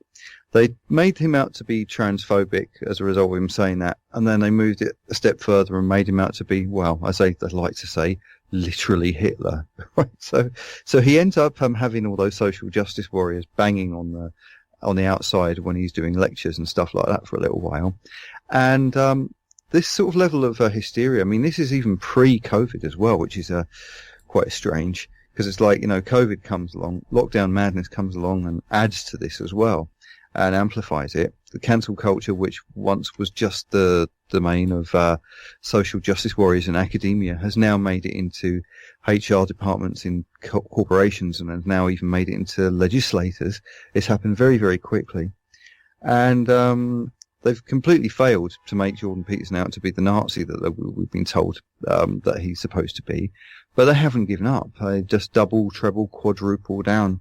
They made him out to be transphobic as a result of him saying that, and then they moved it a step further and made him out to be, well, as they like to say, literally Hitler. Right? So he ends up having all those social justice warriors banging on the outside when he's doing lectures and stuff like that for a little while. And this sort of level of hysteria, I mean, this is even pre-COVID as well, which is quite strange, because it's like, COVID comes along, lockdown madness comes along and adds to this as well and amplifies it. The cancel culture, which once was just the domain of social justice warriors in academia, has now made it into HR departments in corporations and has now even made it into legislators. It's happened very, very quickly. And they've completely failed to make Jordan Peterson out to be the Nazi that we've been told that he's supposed to be. But they haven't given up. They just double, treble, quadruple down.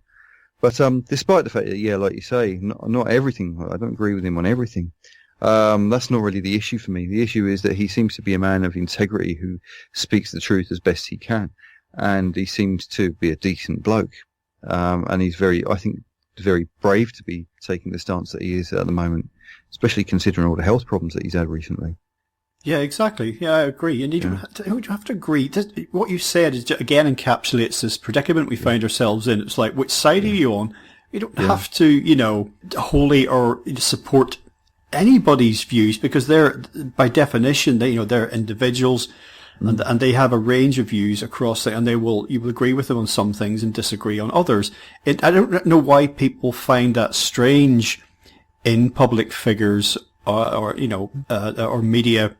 But despite the fact that, yeah, like you say, not everything, I don't agree with him on everything. That's not really the issue for me. The issue is that he seems to be a man of integrity who speaks the truth as best he can. And he seems to be a decent bloke. And he's I think, very brave to be taking the stance that he is at the moment, especially considering all the health problems that he's had recently. Yeah, exactly. Yeah, I agree. And you don't have to agree. What you said is, again, encapsulates this predicament we find ourselves in. It's like, which side are you on? You don't have to, wholly or support anybody's views, because they're, by definition, they're individuals and they have a range of views across it, and you will agree with them on some things and disagree on others. I don't know why people find that strange in public figures or media.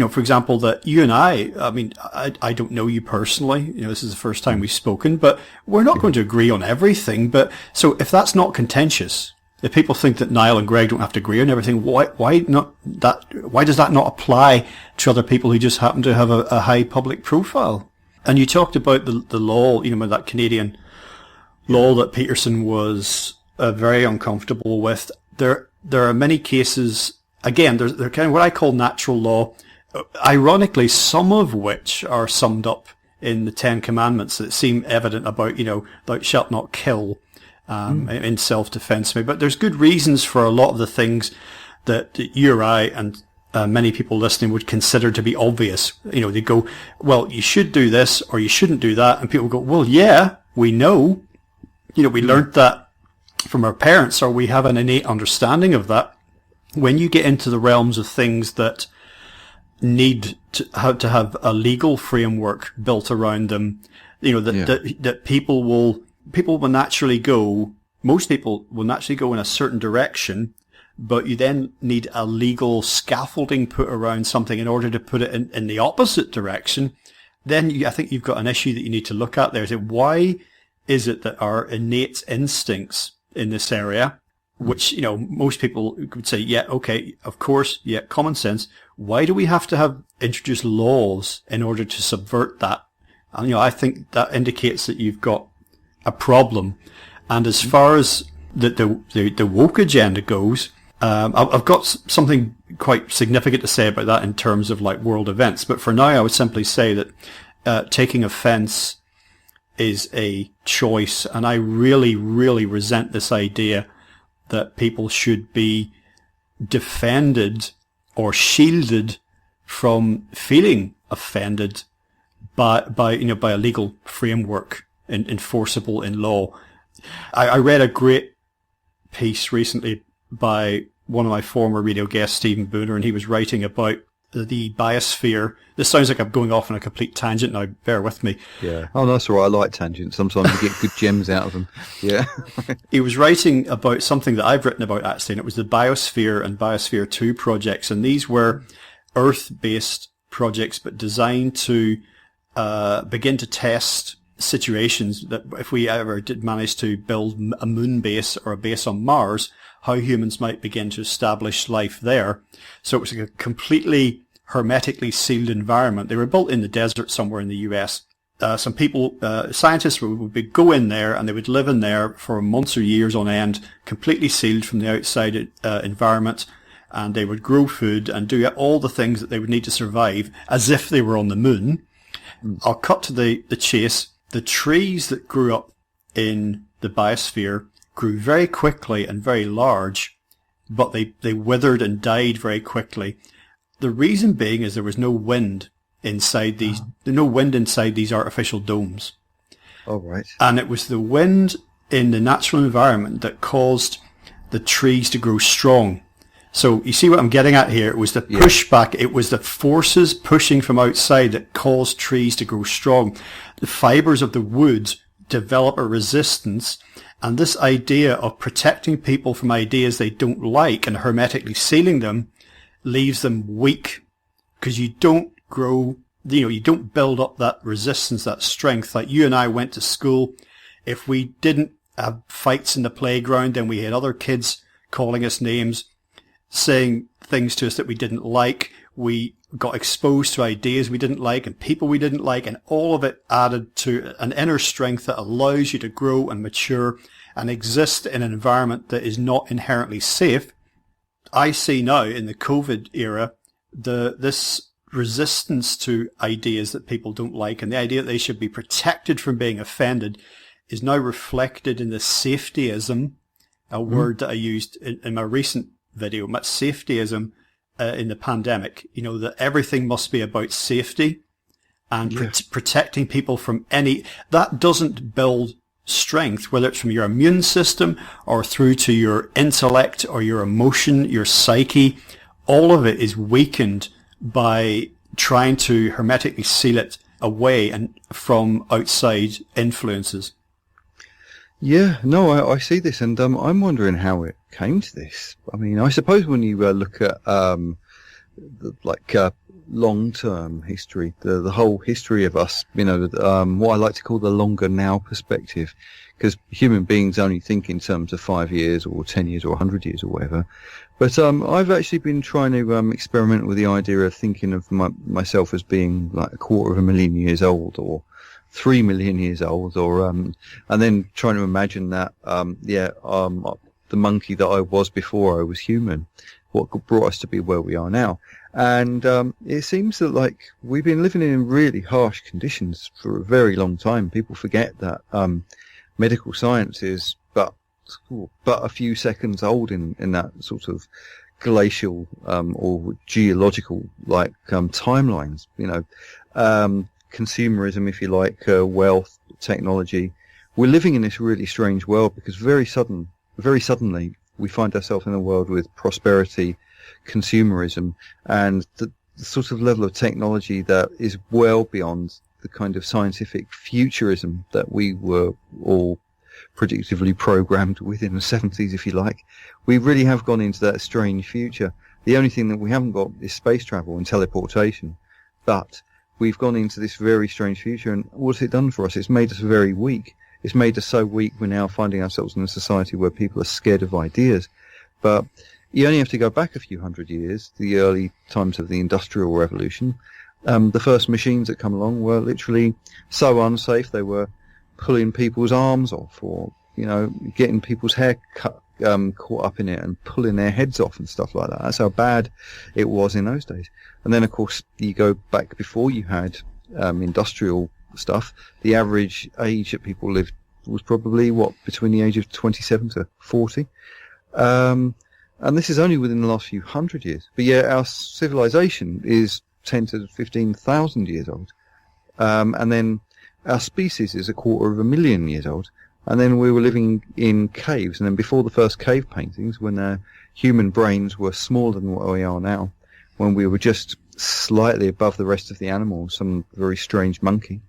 For example, that you and I mean, I don't know you personally. This is the first time we've spoken, but we're not going to agree on everything. But so if that's not contentious, if people think that Niall and Greg don't have to agree on everything, why not that? Why does that not apply to other people who just happen to have a high public profile? And you talked about the law, that Canadian law that Peterson was very uncomfortable with. There are many cases. Again, they're kind of what I call natural law. Ironically, some of which are summed up in the Ten Commandments that seem evident about, thou shalt not kill, in self-defense. But there's good reasons for a lot of the things that you or I and many people listening would consider to be obvious. They go, well, you should do this or you shouldn't do that. And people go, well, yeah, we know. We learned that from our parents, or we have an innate understanding of that. When you get into the realms of things that need to have a legal framework built around them, that people will naturally go, most people will naturally go in a certain direction, but you then need a legal scaffolding put around something in order to put it in the opposite direction. Then I think you've got an issue that you need to look at there. Why is it that our innate instincts in this area, which, most people would say, yeah, okay, of course, yeah, common sense. Why do we have to introduce laws in order to subvert that? And, I think that indicates that you've got a problem. And as far as the woke agenda goes, I've got something quite significant to say about that in terms of like world events. But for now, I would simply say that taking offense is a choice. And I really, really resent this idea that people should be defended or shielded from feeling offended by a legal framework enforceable in law. I read a great piece recently by one of my former radio guests, Stephen Booner, and he was writing about the biosphere. This sounds like I'm going off on a complete tangent now, bear with me. Yeah. Oh, that's all right. I like tangents. Sometimes you get good gems out of them. Yeah. He was writing about something that I've written about, actually, and it was the Biosphere and Biosphere 2 projects. And these were Earth-based projects, but designed to begin to test situations that if we ever did manage to build a moon base or a base on Mars, how humans might begin to establish life there. So it was a completely hermetically sealed environment. They were built in the desert somewhere in the US. Some people, scientists would go in there and they would live in there for months or years on end, completely sealed from the outside environment. and they would grow food and do all the things that they would need to survive as if they were on the moon. I'll cut to the chase. The trees that grew up in the biosphere grew very quickly and very large, but they withered and died very quickly. The reason being is there was no wind inside these artificial domes. Oh, right. And it was the wind in the natural environment that caused the trees to grow strong. So you see what I'm getting at here? It was the pushback, it was the forces pushing from outside that caused trees to grow strong. The fibers of the wood develop a resistance, and this idea of protecting people from ideas they don't like and hermetically sealing them leaves them weak, because you don't grow, you don't build up that resistance, that strength. Like you and I went to school. If we didn't have fights in the playground, then we had other kids calling us names, saying things to us that we didn't like. We got exposed to ideas we didn't like and people we didn't like, and all of it added to an inner strength that allows you to grow and mature and exist in an environment that is not inherently safe. I see now in the COVID era, this resistance to ideas that people don't like and the idea that they should be protected from being offended is now reflected in the safetyism, a word that I used in my recent video, much safetyism in the pandemic, that everything must be about safety and protecting people from that doesn't build strength, whether it's from your immune system or through to your intellect or your emotion, your psyche. All of it is weakened by trying to hermetically seal it away and from outside influences. Yeah, no, I see this, and I'm wondering how it came to this. I mean, I suppose when you look at long-term history, the whole history of us, what I like to call the longer now perspective, because human beings only think in terms of 5 years or 10 years or 100 years or whatever. But I've actually been trying to experiment with the idea of thinking of myself as being like 250,000 years old, or 3 million years old, or and then trying to imagine that the monkey that I was before I was human, what brought us to be where we are now. And it seems that we've been living in really harsh conditions for a very long time. People forget that medical science is but a few seconds old in that sort of glacial or geological timelines. Consumerism, if you like, wealth, technology. We're living in this really strange world because very suddenly we find ourselves in a world with prosperity, consumerism, and the sort of level of technology that is well beyond the kind of scientific futurism that we were all predictively programmed with in the 70s, if you like. We really have gone into that strange future. The only thing that we haven't got is space travel and teleportation, but we've gone into this very strange future, and what's it done for us? It's made us very weak. It's made us so weak we're now finding ourselves in a society where people are scared of ideas. But you only have to go back a few hundred years, the early times of the Industrial Revolution. The first machines that come along were literally so unsafe they were pulling people's arms off, or getting people's hair caught up in it and pulling their heads off and stuff like that. That's how bad it was in those days. And then, of course, you go back before you had industrial stuff. The average age that people lived was probably between the age of 27 to 40. And this is only within the last few hundred years. But yeah, our civilization is 10 to 15,000 years old. And then our species is 250,000 years old. And then we were living in caves. And then before the first cave paintings, when human brains were smaller than what we are now, when we were just slightly above the rest of the animals, some very strange monkey,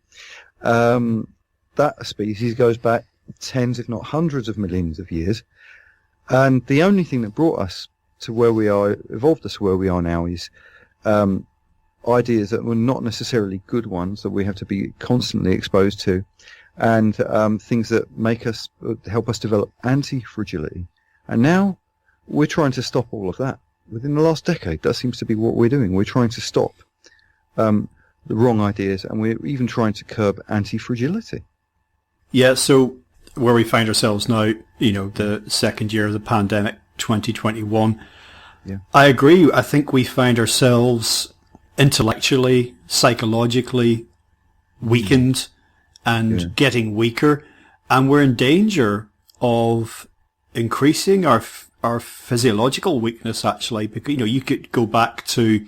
that species goes back tens, if not hundreds of millions of years. And the only thing that brought us to where we are, evolved us to where we are now, is ideas that were not necessarily good ones that we have to be constantly exposed to, and things that help us develop anti-fragility. And now we're trying to stop all of that. Within the last decade, that seems to be what we're doing. We're trying to stop the wrong ideas, and we're even trying to curb anti-fragility. Yeah, so where we find ourselves now, the second year of the pandemic, 2021, Yeah. I agree. I think we find ourselves intellectually, psychologically weakened and getting weaker, and we're in danger of increasing our physiological weakness, actually, because, you could go back to,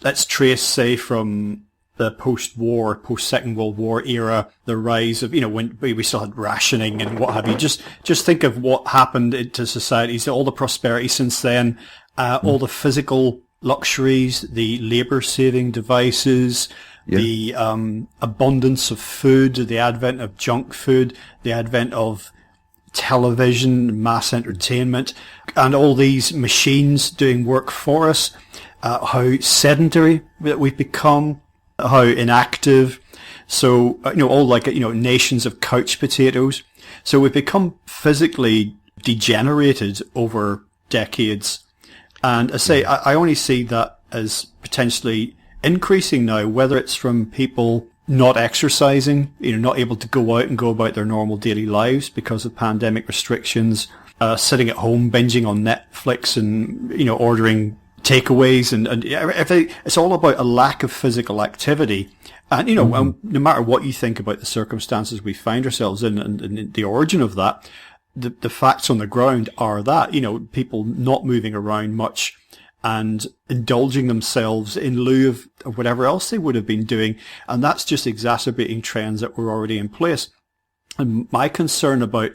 let's trace, say, from the post-Second World War era, the rise of, when we still had rationing and what have you. Just think of what happened to societies, all the prosperity since then, all the physical luxuries, the labour-saving devices, the abundance of food, the advent of junk food, the advent of television, mass entertainment, and all these machines doing work for us, how sedentary that we've become, how inactive. So, all nations of couch potatoes. So we've become physically degenerated over decades. And I say, I only see that as potentially increasing now, whether it's from people not exercising, not able to go out and go about their normal daily lives because of pandemic restrictions, sitting at home binging on Netflix and, ordering takeaways and everything. It's all about a lack of physical activity. And, no matter what you think about the circumstances we find ourselves in and the origin of that, the facts on the ground are that, people not moving around much and indulging themselves in lieu of whatever else they would have been doing. And that's just exacerbating trends that were already in place. And my concern about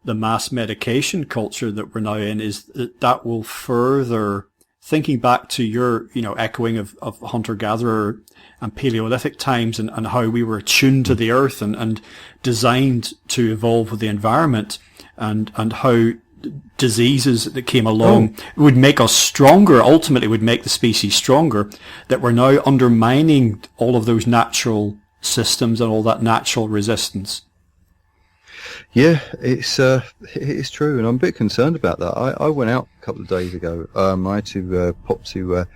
the mass medication culture that we're now in is that will further, thinking back to your, echoing of hunter-gatherer and Paleolithic times and how we were attuned to the earth and designed to evolve with the environment, and how diseases that came along would make us stronger, ultimately would make the species stronger, that we're now undermining all of those natural systems and all that natural resistance. Yeah, it's true, and I'm a bit concerned about that. I went out a couple of days ago. I had to pop to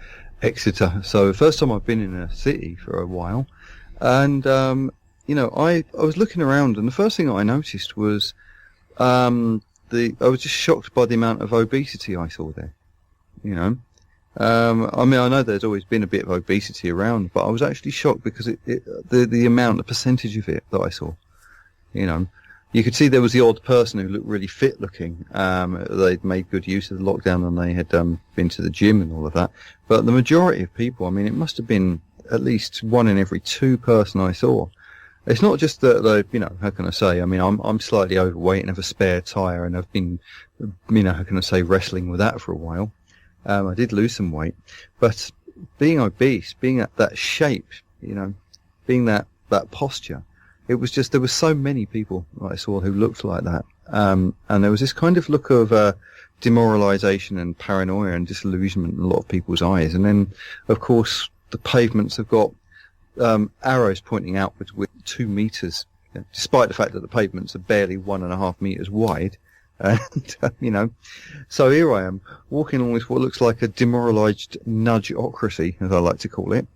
Exeter, so the first time I've been in a city for a while, and I was looking around, and the first thing I noticed was I was just shocked by the amount of obesity I saw there. I know there's always been a bit of obesity around, but I was actually shocked because the percentage of it that I saw. You could see there was the odd person who looked really fit looking. They'd made good use of the lockdown and they had been to the gym and all of that. But the majority of people, it must have been at least 1 in every 2 person I saw. It's not just that they, how can I say? I'm slightly overweight and have a spare tire, and I've been, how can I say, wrestling with that for a while. I did lose some weight, but being obese, being at that shape, being that posture, it was just, there were so many people that I saw who looked like that. And there was this kind of look of demoralization and paranoia and disillusionment in a lot of people's eyes. And then, of course, the pavements have got arrows pointing outwards with 2 meters, despite the fact that the pavements are barely 1.5 meters wide. And, so here I am walking along with what looks like a demoralized nudgeocracy, as I like to call it.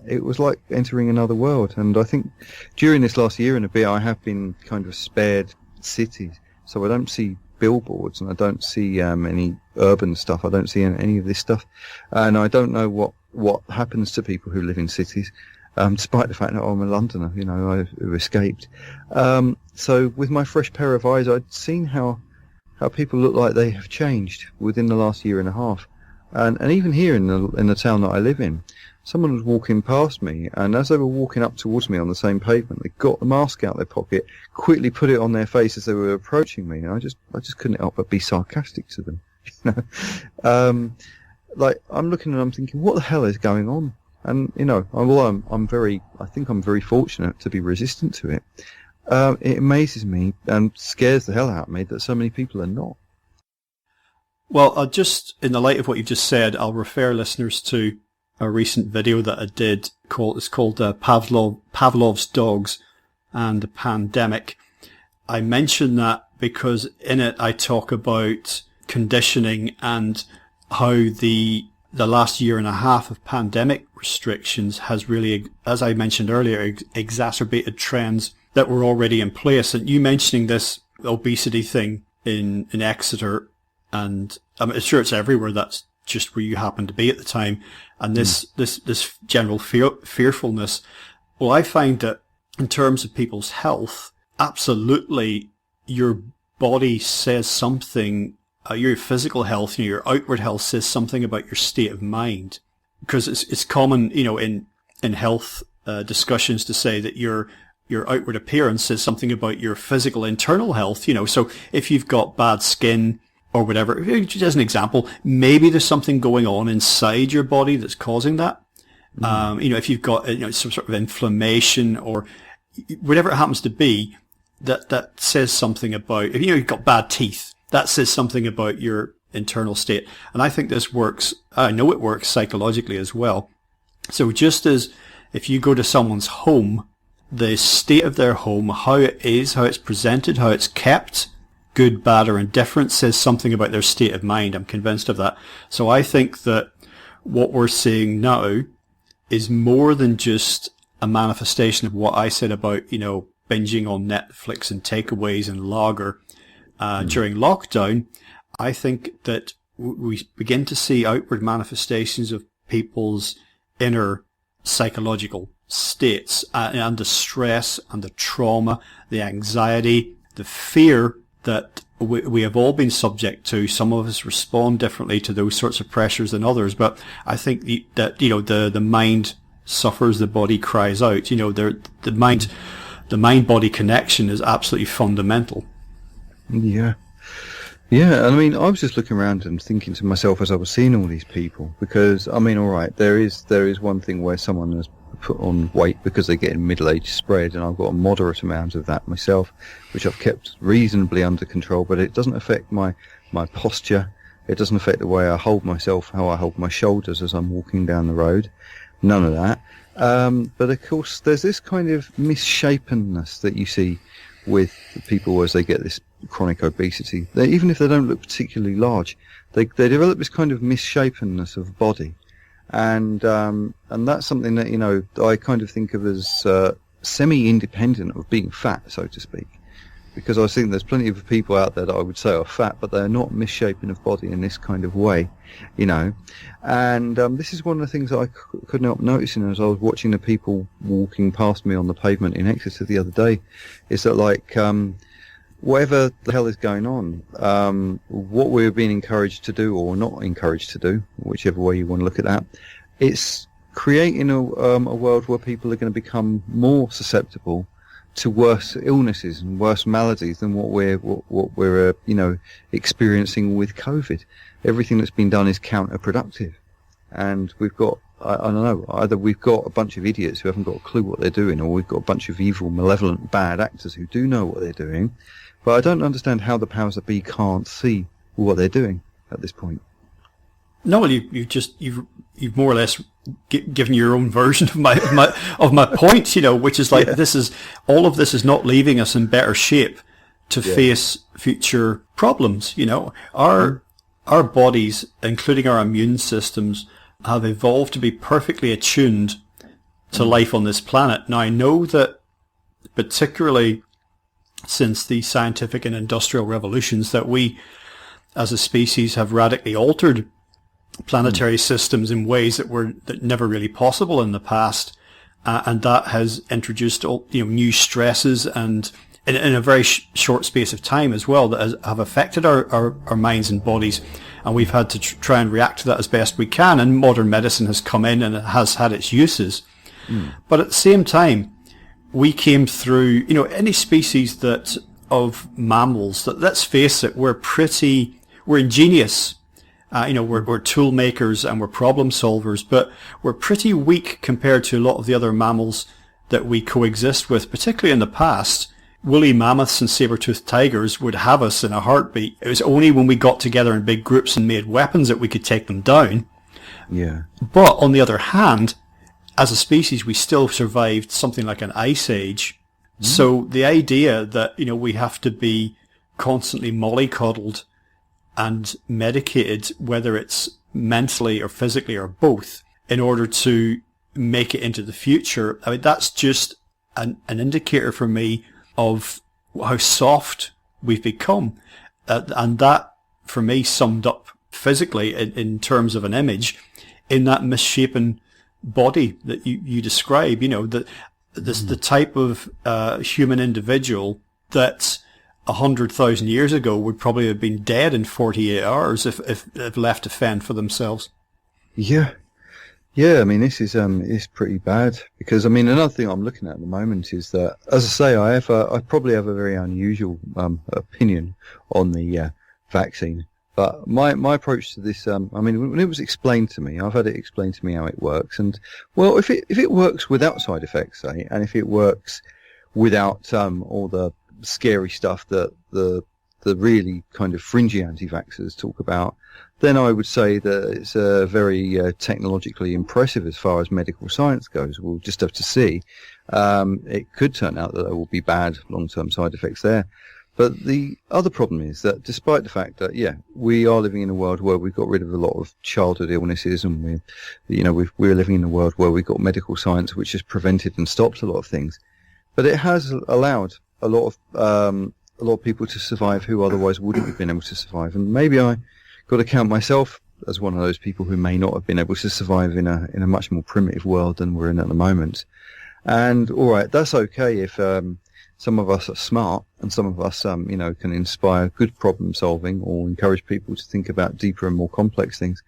It was like entering another world. And I think during this last year and a bit, I have been kind of spared cities. So I don't see billboards and I don't see any urban stuff. I don't see any of this stuff. And I don't know what happens to people who live in cities. Despite the fact that I'm a Londoner, who escaped. So with my fresh pair of eyes, I'd seen how people look like they have changed within the last year and a half. And even here in the town that I live in, someone was walking past me, and as they were walking up towards me on the same pavement, they got the mask out of their pocket, quickly put it on their face as they were approaching me, and I just couldn't help but be sarcastic to them. I'm looking and I'm thinking, what the hell is going on? And, I think I'm very fortunate to be resistant to it. It amazes me and scares the hell out of me that so many people are not. Well, in the light of what you've just said, I'll refer listeners to a recent video that I did it's called Pavlov's Dogs and the Pandemic. I mention that because in it I talk about conditioning and how the last year and a half of pandemic restrictions has really, as I mentioned earlier, exacerbated trends that were already in place. And you mentioning this obesity thing in Exeter, and I'm sure it's everywhere, that's just where you happen to be at the time. And this general fearfulness. Well, I find that in terms of people's health, absolutely your body says something, your physical health, your outward health says something about your state of mind. Because it's common, in health discussions to say that your outward appearance says something about your physical internal health, So if you've got bad skin or whatever, just as an example, maybe there's something going on inside your body that's causing that. If you've got, some sort of inflammation or whatever it happens to be, that says something about, if you've got bad teeth, that says something about your internal state. And I think this works, I know it works psychologically as well. So just as if you go to someone's home, the state of their home, how it is, how it's presented, how it's kept, good, bad, or indifferent, says something about their state of mind. I'm convinced of that. So I think that what we're seeing now is more than just a manifestation of what I said about, binging on Netflix and takeaways and lager during lockdown. I think that we begin to see outward manifestations of people's inner psychological states and the stress and the trauma, the anxiety, the fear that we have all been subject to. Some of us respond differently to those sorts of pressures than others, but I think that the mind suffers, the body cries out. The mind-body connection is absolutely fundamental. Yeah. Yeah, I mean, I was just looking around and thinking to myself as I was seeing all these people, because, I mean, all right, there is one thing where someone has put on weight because they're getting middle-aged spread, and I've got a moderate amount of that myself, which I've kept reasonably under control, but it doesn't affect my posture. It doesn't affect the way I hold myself, how I hold my shoulders as I'm walking down the road. None of that. But of course, there's this kind of misshapenness that you see with people as they get this chronic obesity. Even if they don't look particularly large, they develop this kind of misshapenness of body, and that's something that I kind of think of as semi-independent of being fat, so to speak. Because I think there's plenty of people out there that I would say are fat, but they're not misshapen of body in this kind of way, And this is one of the things that I couldn't help noticing as I was watching the people walking past me on the pavement in Exeter the other day, is that whatever the hell is going on, what we're being encouraged to do or not encouraged to do, whichever way you want to look at that, it's creating a world where people are going to become more susceptible to worse illnesses and worse maladies than what we're experiencing with COVID. Everything that's been done is counterproductive, and we've got I don't know, either we've got a bunch of idiots who haven't got a clue what they're doing, or we've got a bunch of evil, malevolent, bad actors who do know what they're doing. But I don't understand how the powers that be can't see what they're doing at this point. No, well, you've more or less given your own version of my point, which is all of this is not leaving us in better shape to face future problems. Our bodies, including our immune systems, have evolved to be perfectly attuned to life on this planet. Now, I know that particularly since the scientific and industrial revolutions, that we as a species have radically altered planetary systems in ways that never really possible in the past, and that has introduced new stresses and in a very short space of time as well that have affected our minds and bodies, and we've had to try and react to that as best we can, and modern medicine has come in and it has had its uses. But at the same time, we came through, any species that of mammals that, let's face it, we're ingenious. We're tool makers and we're problem solvers, but we're pretty weak compared to a lot of the other mammals that we coexist with, particularly in the past. Woolly mammoths and saber-toothed tigers would have us in a heartbeat. It was only when we got together in big groups and made weapons that we could take them down. Yeah. But on the other hand, as a species, we still survived something like an ice age. So the idea that, we have to be constantly mollycoddled and medicated, whether it's mentally or physically or both, in order to make it into the future, I mean, that's just an indicator for me of how soft we've become. And that, for me, summed up physically in terms of an image in that misshapen body that you describe, the type of human individual that 100,000 years ago would probably have been dead in 48 hours if left to fend for themselves. Yeah. Yeah, I mean, this is pretty bad, because, I mean, another thing I'm looking at the moment is that, as I say, I probably have a very unusual opinion on the vaccine. But my approach to this, I mean, when it was explained to me, I've had it explained to me how it works, and well, if it works without side effects, say, and if it works without all the scary stuff that the really kind of fringy anti-vaxxers talk about, then I would say that it's very technologically impressive as far as medical science goes. We'll just have to see. It could turn out that there will be bad long-term side effects there. But the other problem is that despite the fact that, yeah, we are living in a world where we've got rid of a lot of childhood illnesses, and we're living in a world where we've got medical science which has prevented and stopped a lot of things. But it has allowed a lot of people to survive who otherwise wouldn't have been able to survive. And maybe I got to count myself as one of those people who may not have been able to survive in a much more primitive world than we're in at the moment. And all right, that's okay if some of us are smart and some of us can inspire good problem solving or encourage people to think about deeper and more complex things.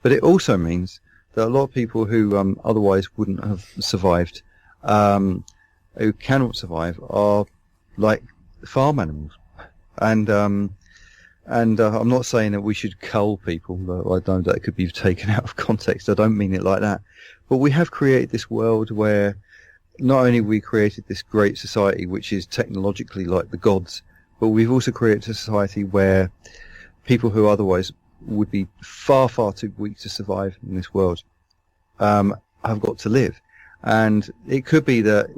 But it also means that a lot of people who otherwise wouldn't have survived, who cannot survive, are like farm animals. And I'm not saying that we should cull people, though I know that could be taken out of context. I don't mean it like that. But we have created this world where not only we created this great society which is technologically like the gods, but we've also created a society where people who otherwise would be far, far too weak to survive in this world have got to live. And it could be that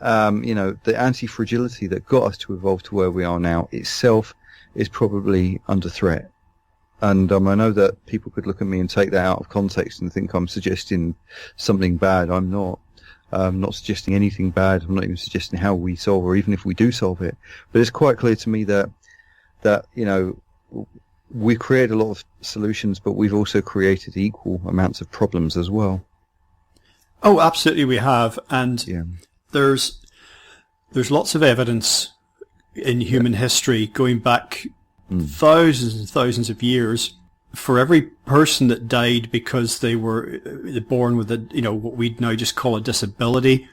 the anti-fragility that got us to evolve to where we are now itself is probably under threat. And I know that people could look at me and take that out of context and think I'm suggesting something bad. I'm not. I'm not suggesting anything bad. I'm not even suggesting how we solve, or even if we do solve it. But it's quite clear to me that we've created a lot of solutions, but we've also created equal amounts of problems as well. Oh, absolutely, we have. And yeah. There's lots of evidence in human history going back thousands and thousands of years. For every person that died because they were born with what we'd now just call a disability,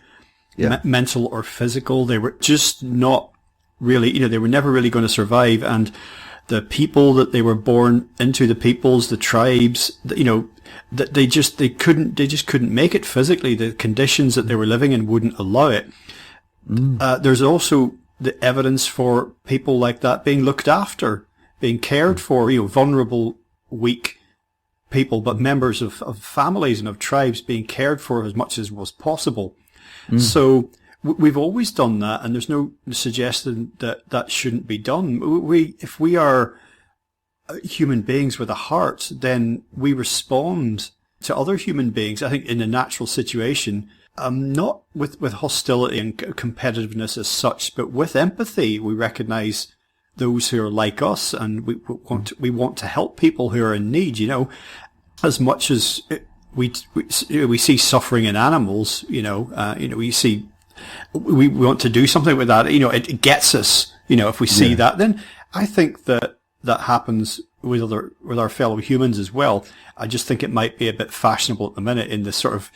mental or physical, they were just not really, they were never really going to survive. And the people that they were born into, the peoples, the tribes, that they just couldn't make it physically. The conditions that they were living in wouldn't allow it. There's also the evidence for people like that being looked after, being cared for, vulnerable, weak people, but members of families and of tribes being cared for as much as was possible. So we've always done that, and there's no suggestion that shouldn't be done. If we are human beings with a heart, then we respond to other human beings, I think, in a natural situation, not with hostility and competitiveness as such, but with empathy. We recognize those who are like us, and we want to help people who are in need. As much as we see suffering in animals, we want to do something with that. It gets us. If we see that, then I think that happens with our fellow humans as well. I just think it might be a bit fashionable at the minute in this sort of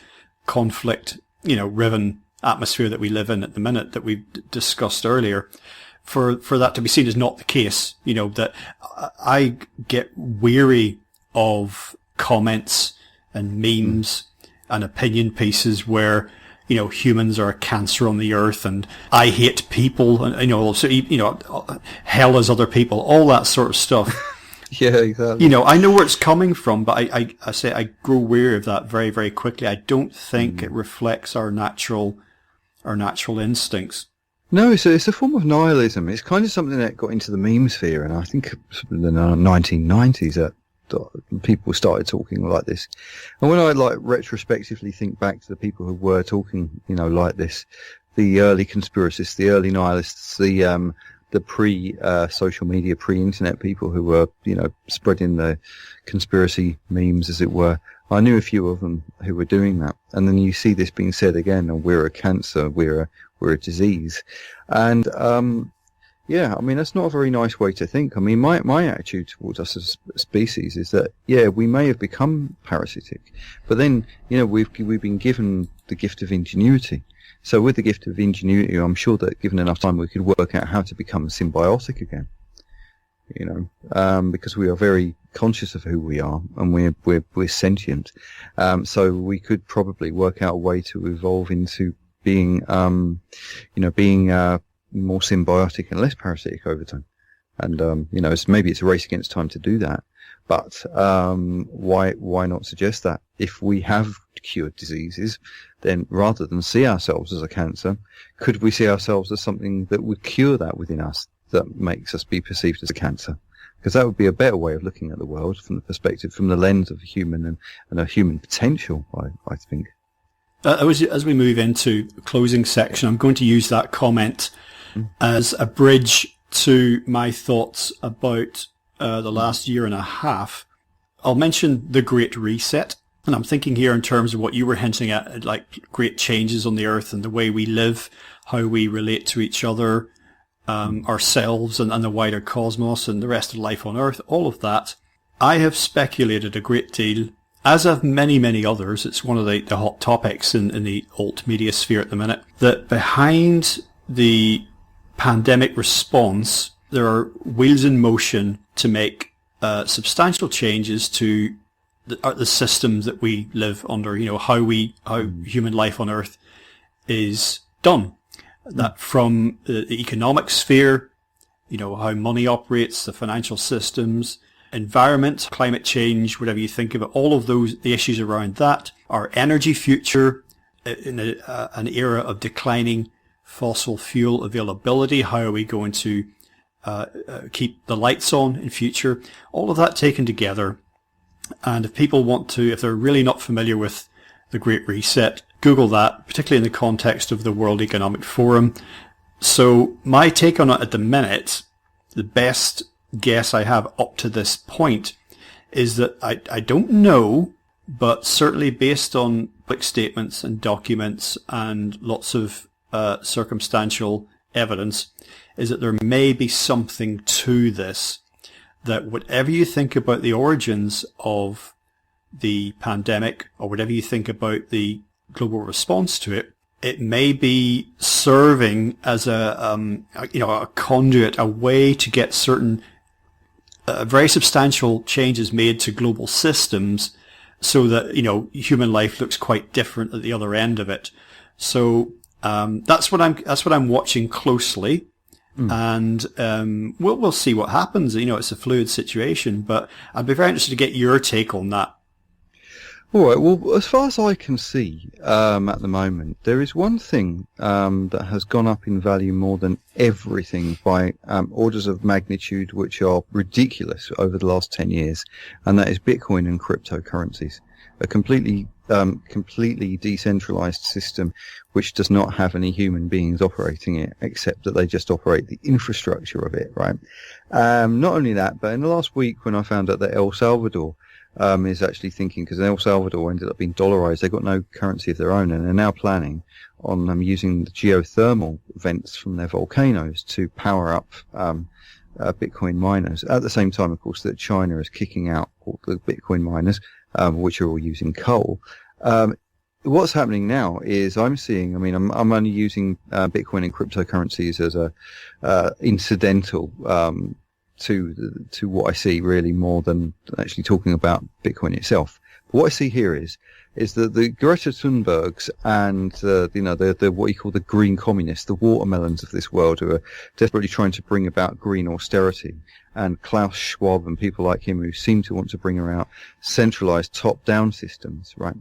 conflict, riven atmosphere that we live in at the minute that we discussed earlier. For that to be seen as not the case, that I get weary of comments and memes and opinion pieces where, humans are a cancer on the earth and I hate people and, hell is other people, all that sort of stuff. Yeah, exactly. I know where it's coming from, but I say I grow weary of that very, very quickly. I don't think it reflects our natural instincts. No, it's a form of nihilism. It's kind of something that got into the meme sphere, and I think in the 1990s that people started talking like this. And when I retrospectively think back to the people who were talking, like this, the early conspiracists, the early nihilists, the the pre-social media, pre-internet people who were, spreading the conspiracy memes, as it were. I knew a few of them who were doing that. And then you see this being said again, oh, we're a cancer, we're a disease. And, that's not a very nice way to think. I mean, my attitude towards us as a species is that, we may have become parasitic, but then, we've been given the gift of ingenuity. So with the gift of ingenuity, I'm sure that given enough time, we could work out how to become symbiotic again. Because we are very conscious of who we are, and we're sentient. So we could probably work out a way to evolve into being more symbiotic and less parasitic over time. And maybe it's a race against time to do that. But why not suggest that if we have cured diseases, then rather than see ourselves as a cancer, could we see ourselves as something that would cure that within us, that makes us be perceived as a cancer? Because that would be a better way of looking at the world from the perspective, from the lens of a human and a human potential, I think. As we move into the closing section, I'm going to use that comment as a bridge to my thoughts about the last year and a half. I'll mention the Great Reset, and I'm thinking here in terms of what you were hinting at, like great changes on the earth and the way we live, how we relate to each other, ourselves and the wider cosmos and the rest of life on earth, all of that. I have speculated a great deal, as have many, many others. It's one of the hot topics in the alt media sphere at the minute, that behind the pandemic response, there are wheels in motion to make substantial changes to the systems that we live under, how human life on earth is done. That from the economic sphere, how money operates, the financial systems, environment, climate change, whatever you think of it, all of those, the issues around that, our energy future in an era of declining fossil fuel availability, how are we going to keep the lights on in future, all of that taken together. And if people want to, if they're really not familiar with the Great Reset, Google that, particularly in the context of the World Economic Forum. So my take on it at the minute, the best guess I have up to this point, is that I don't know, but certainly based on public statements and documents and lots of circumstantial evidence, is that there may be something to this, that whatever you think about the origins of the pandemic, or whatever you think about the global response to it, it may be serving as a conduit, a way to get certain very substantial changes made to global systems, so that human life looks quite different at the other end of it. So that's what I'm watching closely. And we'll see what happens. It's a fluid situation, but I'd be very interested to get your take on that. All right. Well, as far as I can see at the moment, there is one thing that has gone up in value more than everything by orders of magnitude, which are ridiculous over the last 10 years, and that is Bitcoin and cryptocurrencies. A completely decentralized system which does not have any human beings operating it, except that they just operate the infrastructure of it, right? Not only that, but in the last week when I found out that El Salvador is actually thinking, because El Salvador ended up being dollarized, they've got no currency of their own, and they're now planning on using the geothermal vents from their volcanoes to power up Bitcoin miners. At the same time, of course, that China is kicking out all the Bitcoin miners, which are all using coal. What's happening now is I'm only using Bitcoin and cryptocurrencies as a incidental to what I see, really, more than actually talking about Bitcoin itself. But what I see here is that the Greta Thunbergs and the what you call the green communists, the watermelons of this world, who are desperately trying to bring about green austerity, and Klaus Schwab and people like him who seem to want to bring about centralized top-down systems, right,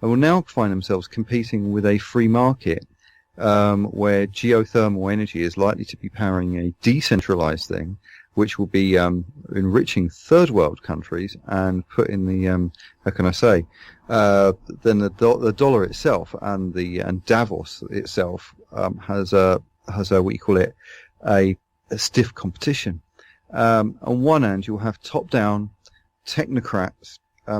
and will now find themselves competing with a free market where geothermal energy is likely to be powering a decentralized thing, which will be enriching third world countries and put in the then the dollar itself and Davos itself has a what you call it, a a stiff competition. On one hand, you'll have top-down technocrats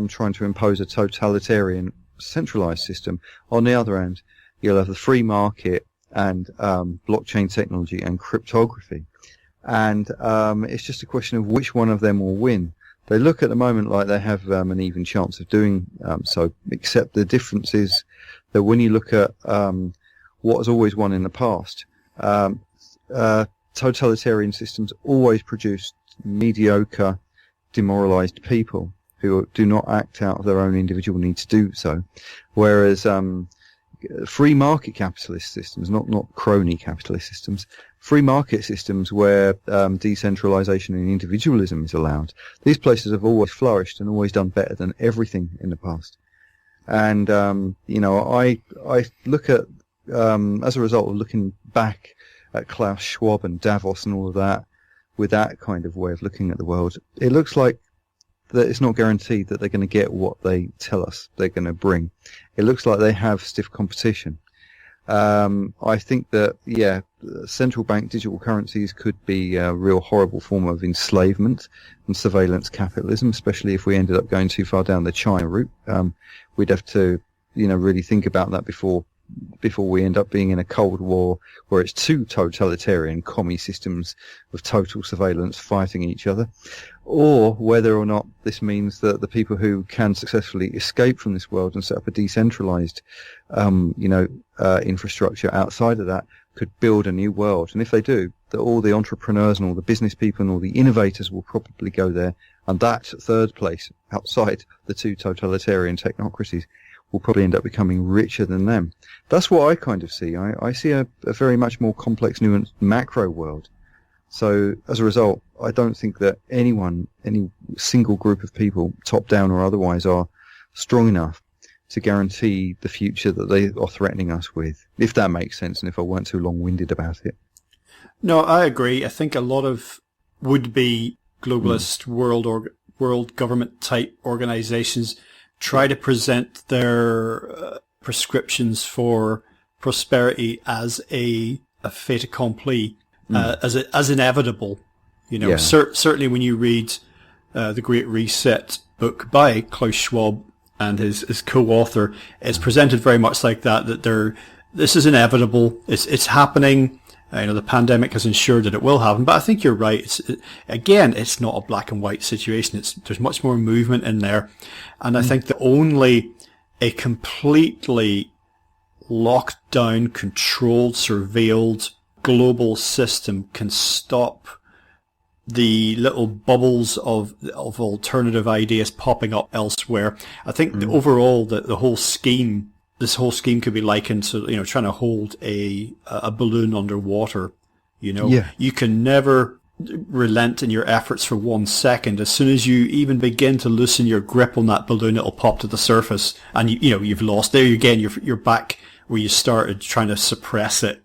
trying to impose a totalitarian centralized system. On the other hand, you'll have the free market and blockchain technology and cryptography. And it's just a question of which one of them will win. They look at the moment like they have an even chance of doing so, except the difference is that when you look at what has always won in the past, totalitarian systems always produce mediocre, demoralized people who do not act out of their own individual need to do so. Whereas free market capitalist systems, not crony capitalist systems, free market systems where decentralization and individualism is allowed, these places have always flourished and always done better than everything in the past. And I look at as a result of looking back at Klaus Schwab and Davos and all of that, with that kind of way of looking at the world, it looks like that it's not guaranteed that they're going to get what they tell us they're going to bring. It looks like they have stiff competition. I think that, central bank digital currencies could be a real horrible form of enslavement and surveillance capitalism, especially if we ended up going too far down the China route. We'd have to, really think about that before we end up being in a Cold War where it's two totalitarian commie systems of total surveillance fighting each other, or whether or not this means that the people who can successfully escape from this world and set up a decentralized, infrastructure outside of that could build a new world. And if they do, that all the entrepreneurs and all the business people and all the innovators will probably go there, and that third place outside the two totalitarian technocracies will probably end up becoming richer than them. That's what I kind of see. I see a very much more complex, nuanced macro world. So as a result, I don't think that any single group of people, top down or otherwise, are strong enough to guarantee the future that they are threatening us with, if that makes sense and if I weren't too long-winded about it. No, I agree. I think a lot of would-be globalist world government type organizations try to present their prescriptions for prosperity as a fait accompli, as inevitable. Certainly when you read the Great Reset book by Klaus Schwab and his co-author, it's presented very much like that this is inevitable. It's happening. The pandemic has ensured that it will happen, but I think you're right. It's not a black and white situation. There's much more movement in there. And I think that only a completely locked down, controlled, surveilled global system can stop the little bubbles of alternative ideas popping up elsewhere. I think overall the whole scheme, this whole scheme could be likened to, trying to hold a balloon underwater. You can never relent in your efforts for 1 second. As soon as you even begin to loosen your grip on that balloon, it'll pop to the surface, and you've lost. There again, you're back where you started, trying to suppress it.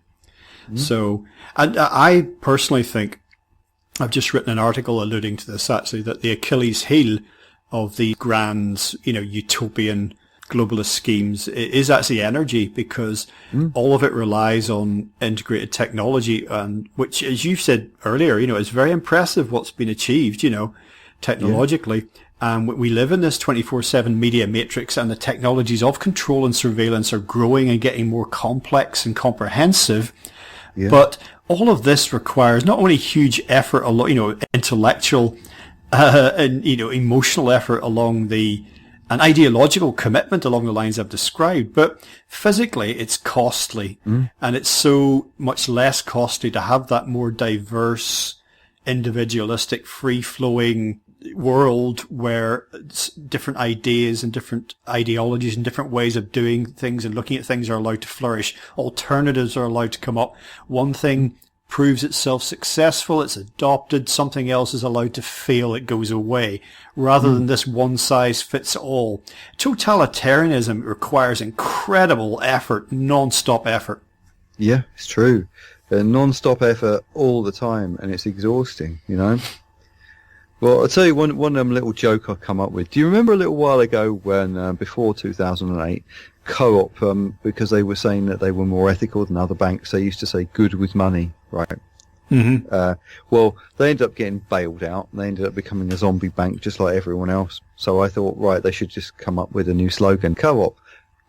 So, and I personally think, I've just written an article alluding to this actually, that the Achilles heel of the grand, utopian globalist schemes is actually energy, because all of it relies on integrated technology, and which, as you said earlier, is very impressive what's been achieved, technologically. And we live in this 24/7 media matrix, and the technologies of control and surveillance are growing and getting more complex and comprehensive. Yeah. But all of this requires not only huge effort, intellectual and emotional effort along an ideological commitment along the lines I've described, but physically it's costly, and it's so much less costly to have that more diverse, individualistic, free-flowing world where different ideas and different ideologies and different ways of doing things and looking at things are allowed to flourish. Alternatives are allowed to come up. One thing proves itself successful, it's adopted, something else is allowed to fail, it goes away, rather than this one size fits all. Totalitarianism requires incredible effort, non-stop effort. Yeah, it's true. Non-stop effort all the time, and it's exhausting, Well, I'll tell you one little joke I come up with. Do you remember a little while ago when, before 2008, Co-op, because they were saying that they were more ethical than other banks, they used to say good with money, right? Well, they ended up getting bailed out. And they ended up becoming a zombie bank just like everyone else. So I thought, right, they should just come up with a new slogan: co-op,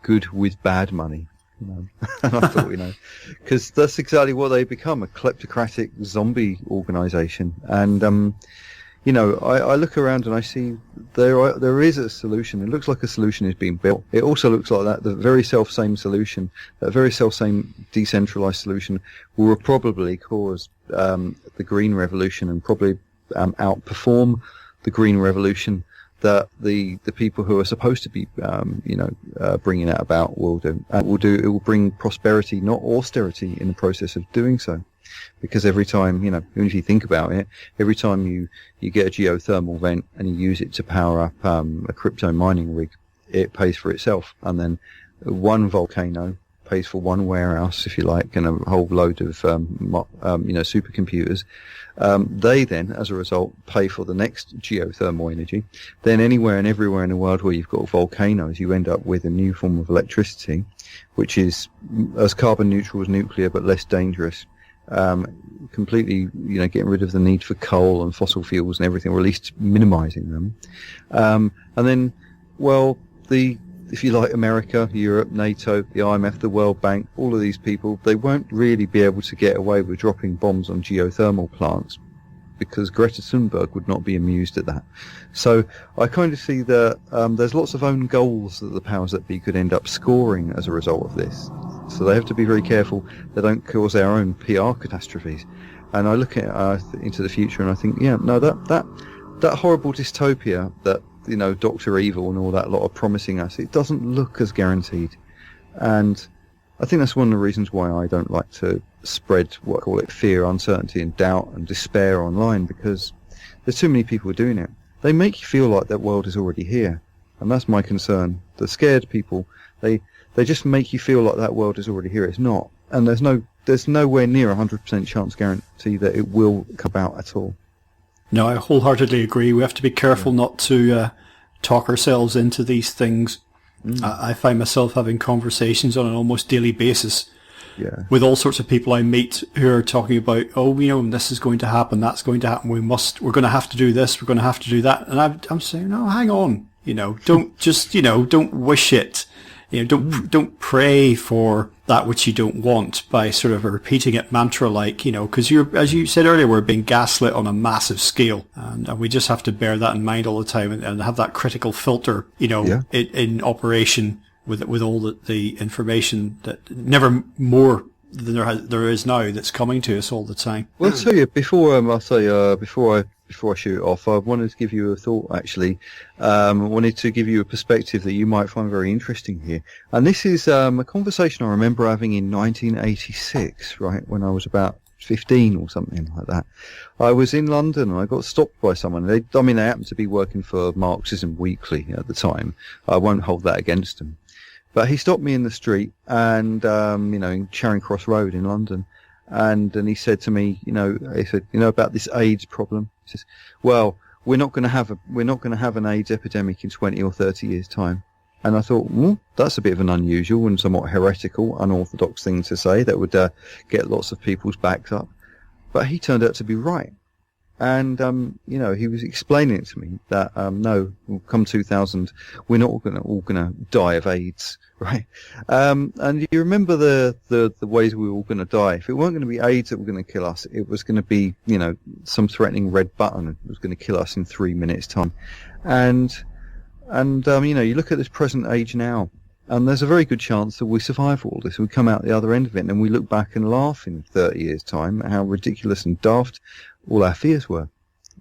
good with bad money. And I thought, because that's exactly what they become, a kleptocratic zombie organisation. And I look around and I see there is a solution. It looks like a solution is being built. It also looks like the very self-same solution, that very self-same decentralised solution will probably cause the Green Revolution and probably outperform the Green Revolution that the people who are supposed to be bringing that about will do. It will bring prosperity, not austerity, in the process of doing so. Because every time, even if you think about it, every time you get a geothermal vent and you use it to power up a crypto mining rig, it pays for itself. And then one volcano pays for one warehouse, if you like, and a whole load of supercomputers. They then, as a result, pay for the next geothermal energy. Then anywhere and everywhere in the world where you've got volcanoes, you end up with a new form of electricity, which is as carbon neutral as nuclear, but less dangerous. Completely, getting rid of the need for coal and fossil fuels and everything, or at least minimising them. And then, if you like, America, Europe, NATO, the IMF, the World Bank, all of these people, they won't really be able to get away with dropping bombs on geothermal plants, because Greta Thunberg would not be amused at that. So I kind of see that there's lots of own goals that the powers that be could end up scoring as a result of this. So they have to be very careful they don't cause their own PR catastrophes. And I look at into the future and I think, that horrible dystopia that Dr. Evil and all that lot are promising us, it doesn't look as guaranteed. And I think that's one of the reasons why I don't like to spread what I call it fear, uncertainty and doubt and despair online, because there's too many people doing it. They make you feel like that world is already here. And that's my concern. The scared people, they just make you feel like that world is already here. It's not. And there's nowhere near 100% chance guarantee that it will come about at all. No, I wholeheartedly agree. We have to be careful not to talk ourselves into these things. I find myself having conversations on an almost daily basis with all sorts of people I meet who are talking about, this is going to happen, that's going to happen, we're going to have to do this, we're going to have to do that. And I'm saying, no, hang on, don't just, don't wish it. Don't pray for that which you don't want by sort of repeating it mantra-like, because as you said earlier, we're being gaslit on a massive scale, and we just have to bear that in mind all the time and have that critical filter, in operation with all the information that never more than there is now that's coming to us all the time. Well, I'll tell you before I shoot off, I wanted to give you a thought, actually. I wanted to give you a perspective that you might find very interesting here. And this is a conversation I remember having in 1986, right, when I was about 15 or something like that. I was in London and I got stopped by someone. They happened to be working for Marxism Weekly at the time. I won't hold that against them. But he stopped me in the street and, in Charing Cross Road in London. And he said to me, about this AIDS problem. He says, well, we're not going to have an AIDS epidemic in 20 or 30 years' time. And I thought, that's a bit of an unusual and somewhat heretical, unorthodox thing to say that would get lots of people's backs up. But he turned out to be right. And, he was explaining it to me that, no, come 2000, we're not all going to die of AIDS, right? And you remember the ways we were all going to die. If it weren't going to be AIDS that were going to kill us, it was going to be, some threatening red button that was going to kill us in 3 minutes' time. And you look at this present age now, and there's a very good chance that we survive all this. We come out the other end of it, and we look back and laugh in 30 years' time at how ridiculous and daft all our fears were.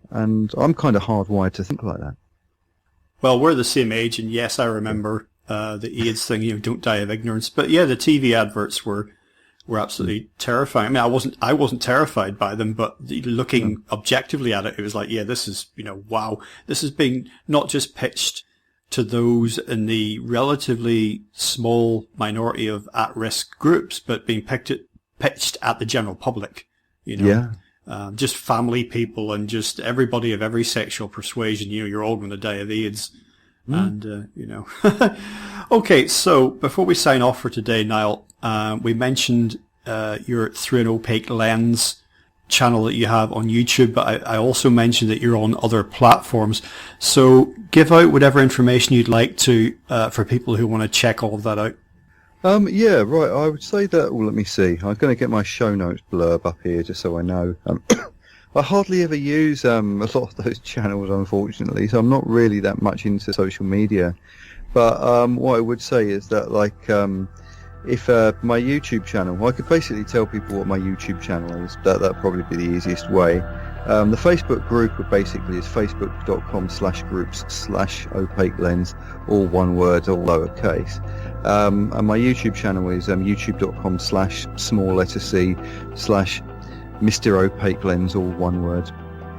And I'm kind of hardwired to think like that. Well, we're the same age, and yes, I remember the AIDS thing, don't die of ignorance. But yeah, the TV adverts were absolutely terrifying. I mean, I wasn't terrified by them, but looking objectively at it, it was like, yeah, this is, wow. This is being not just pitched to those in the relatively small minority of at-risk groups, but being pitched at the general public, just family people and just everybody of every sexual persuasion. You're all going to die of AIDS. And, Okay, so before we sign off for today, Niall, we mentioned you're through an opaque lens. channel that you have on YouTube, but I also mentioned that you're on other platforms. So give out whatever information you'd like to for people who want to check all of that out. Yeah, right. I would say that. Well, let me see. I'm going to get my show notes blurb up here just so I know. I hardly ever use a lot of those channels, unfortunately, so I'm not really that much into social media. But what I would say is that, like, if my YouTube channel, I could basically tell people what my YouTube channel is. That'd probably be the easiest way. The Facebook group basically is facebook.com/groups/opaque lens, all one word, all lowercase. And my YouTube channel is youtube.com/c/Mr. Opaque Lens, all one word.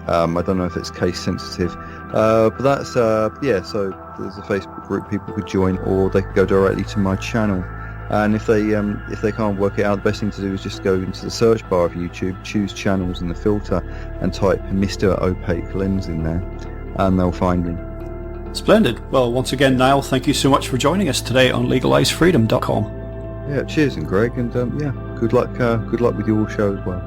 I don't know if it's case sensitive, but that's so there's a Facebook group people could join, or they could go directly to my channel. And if they can't work it out, the best thing to do is just go into the search bar of YouTube, choose channels in the filter, and type Mr. Opaque Lens in there, and they'll find me. Splendid. Well, once again, Niall, thank you so much for joining us today on legalizefreedom.com. Yeah, cheers, and Greg, and good luck with your show as well.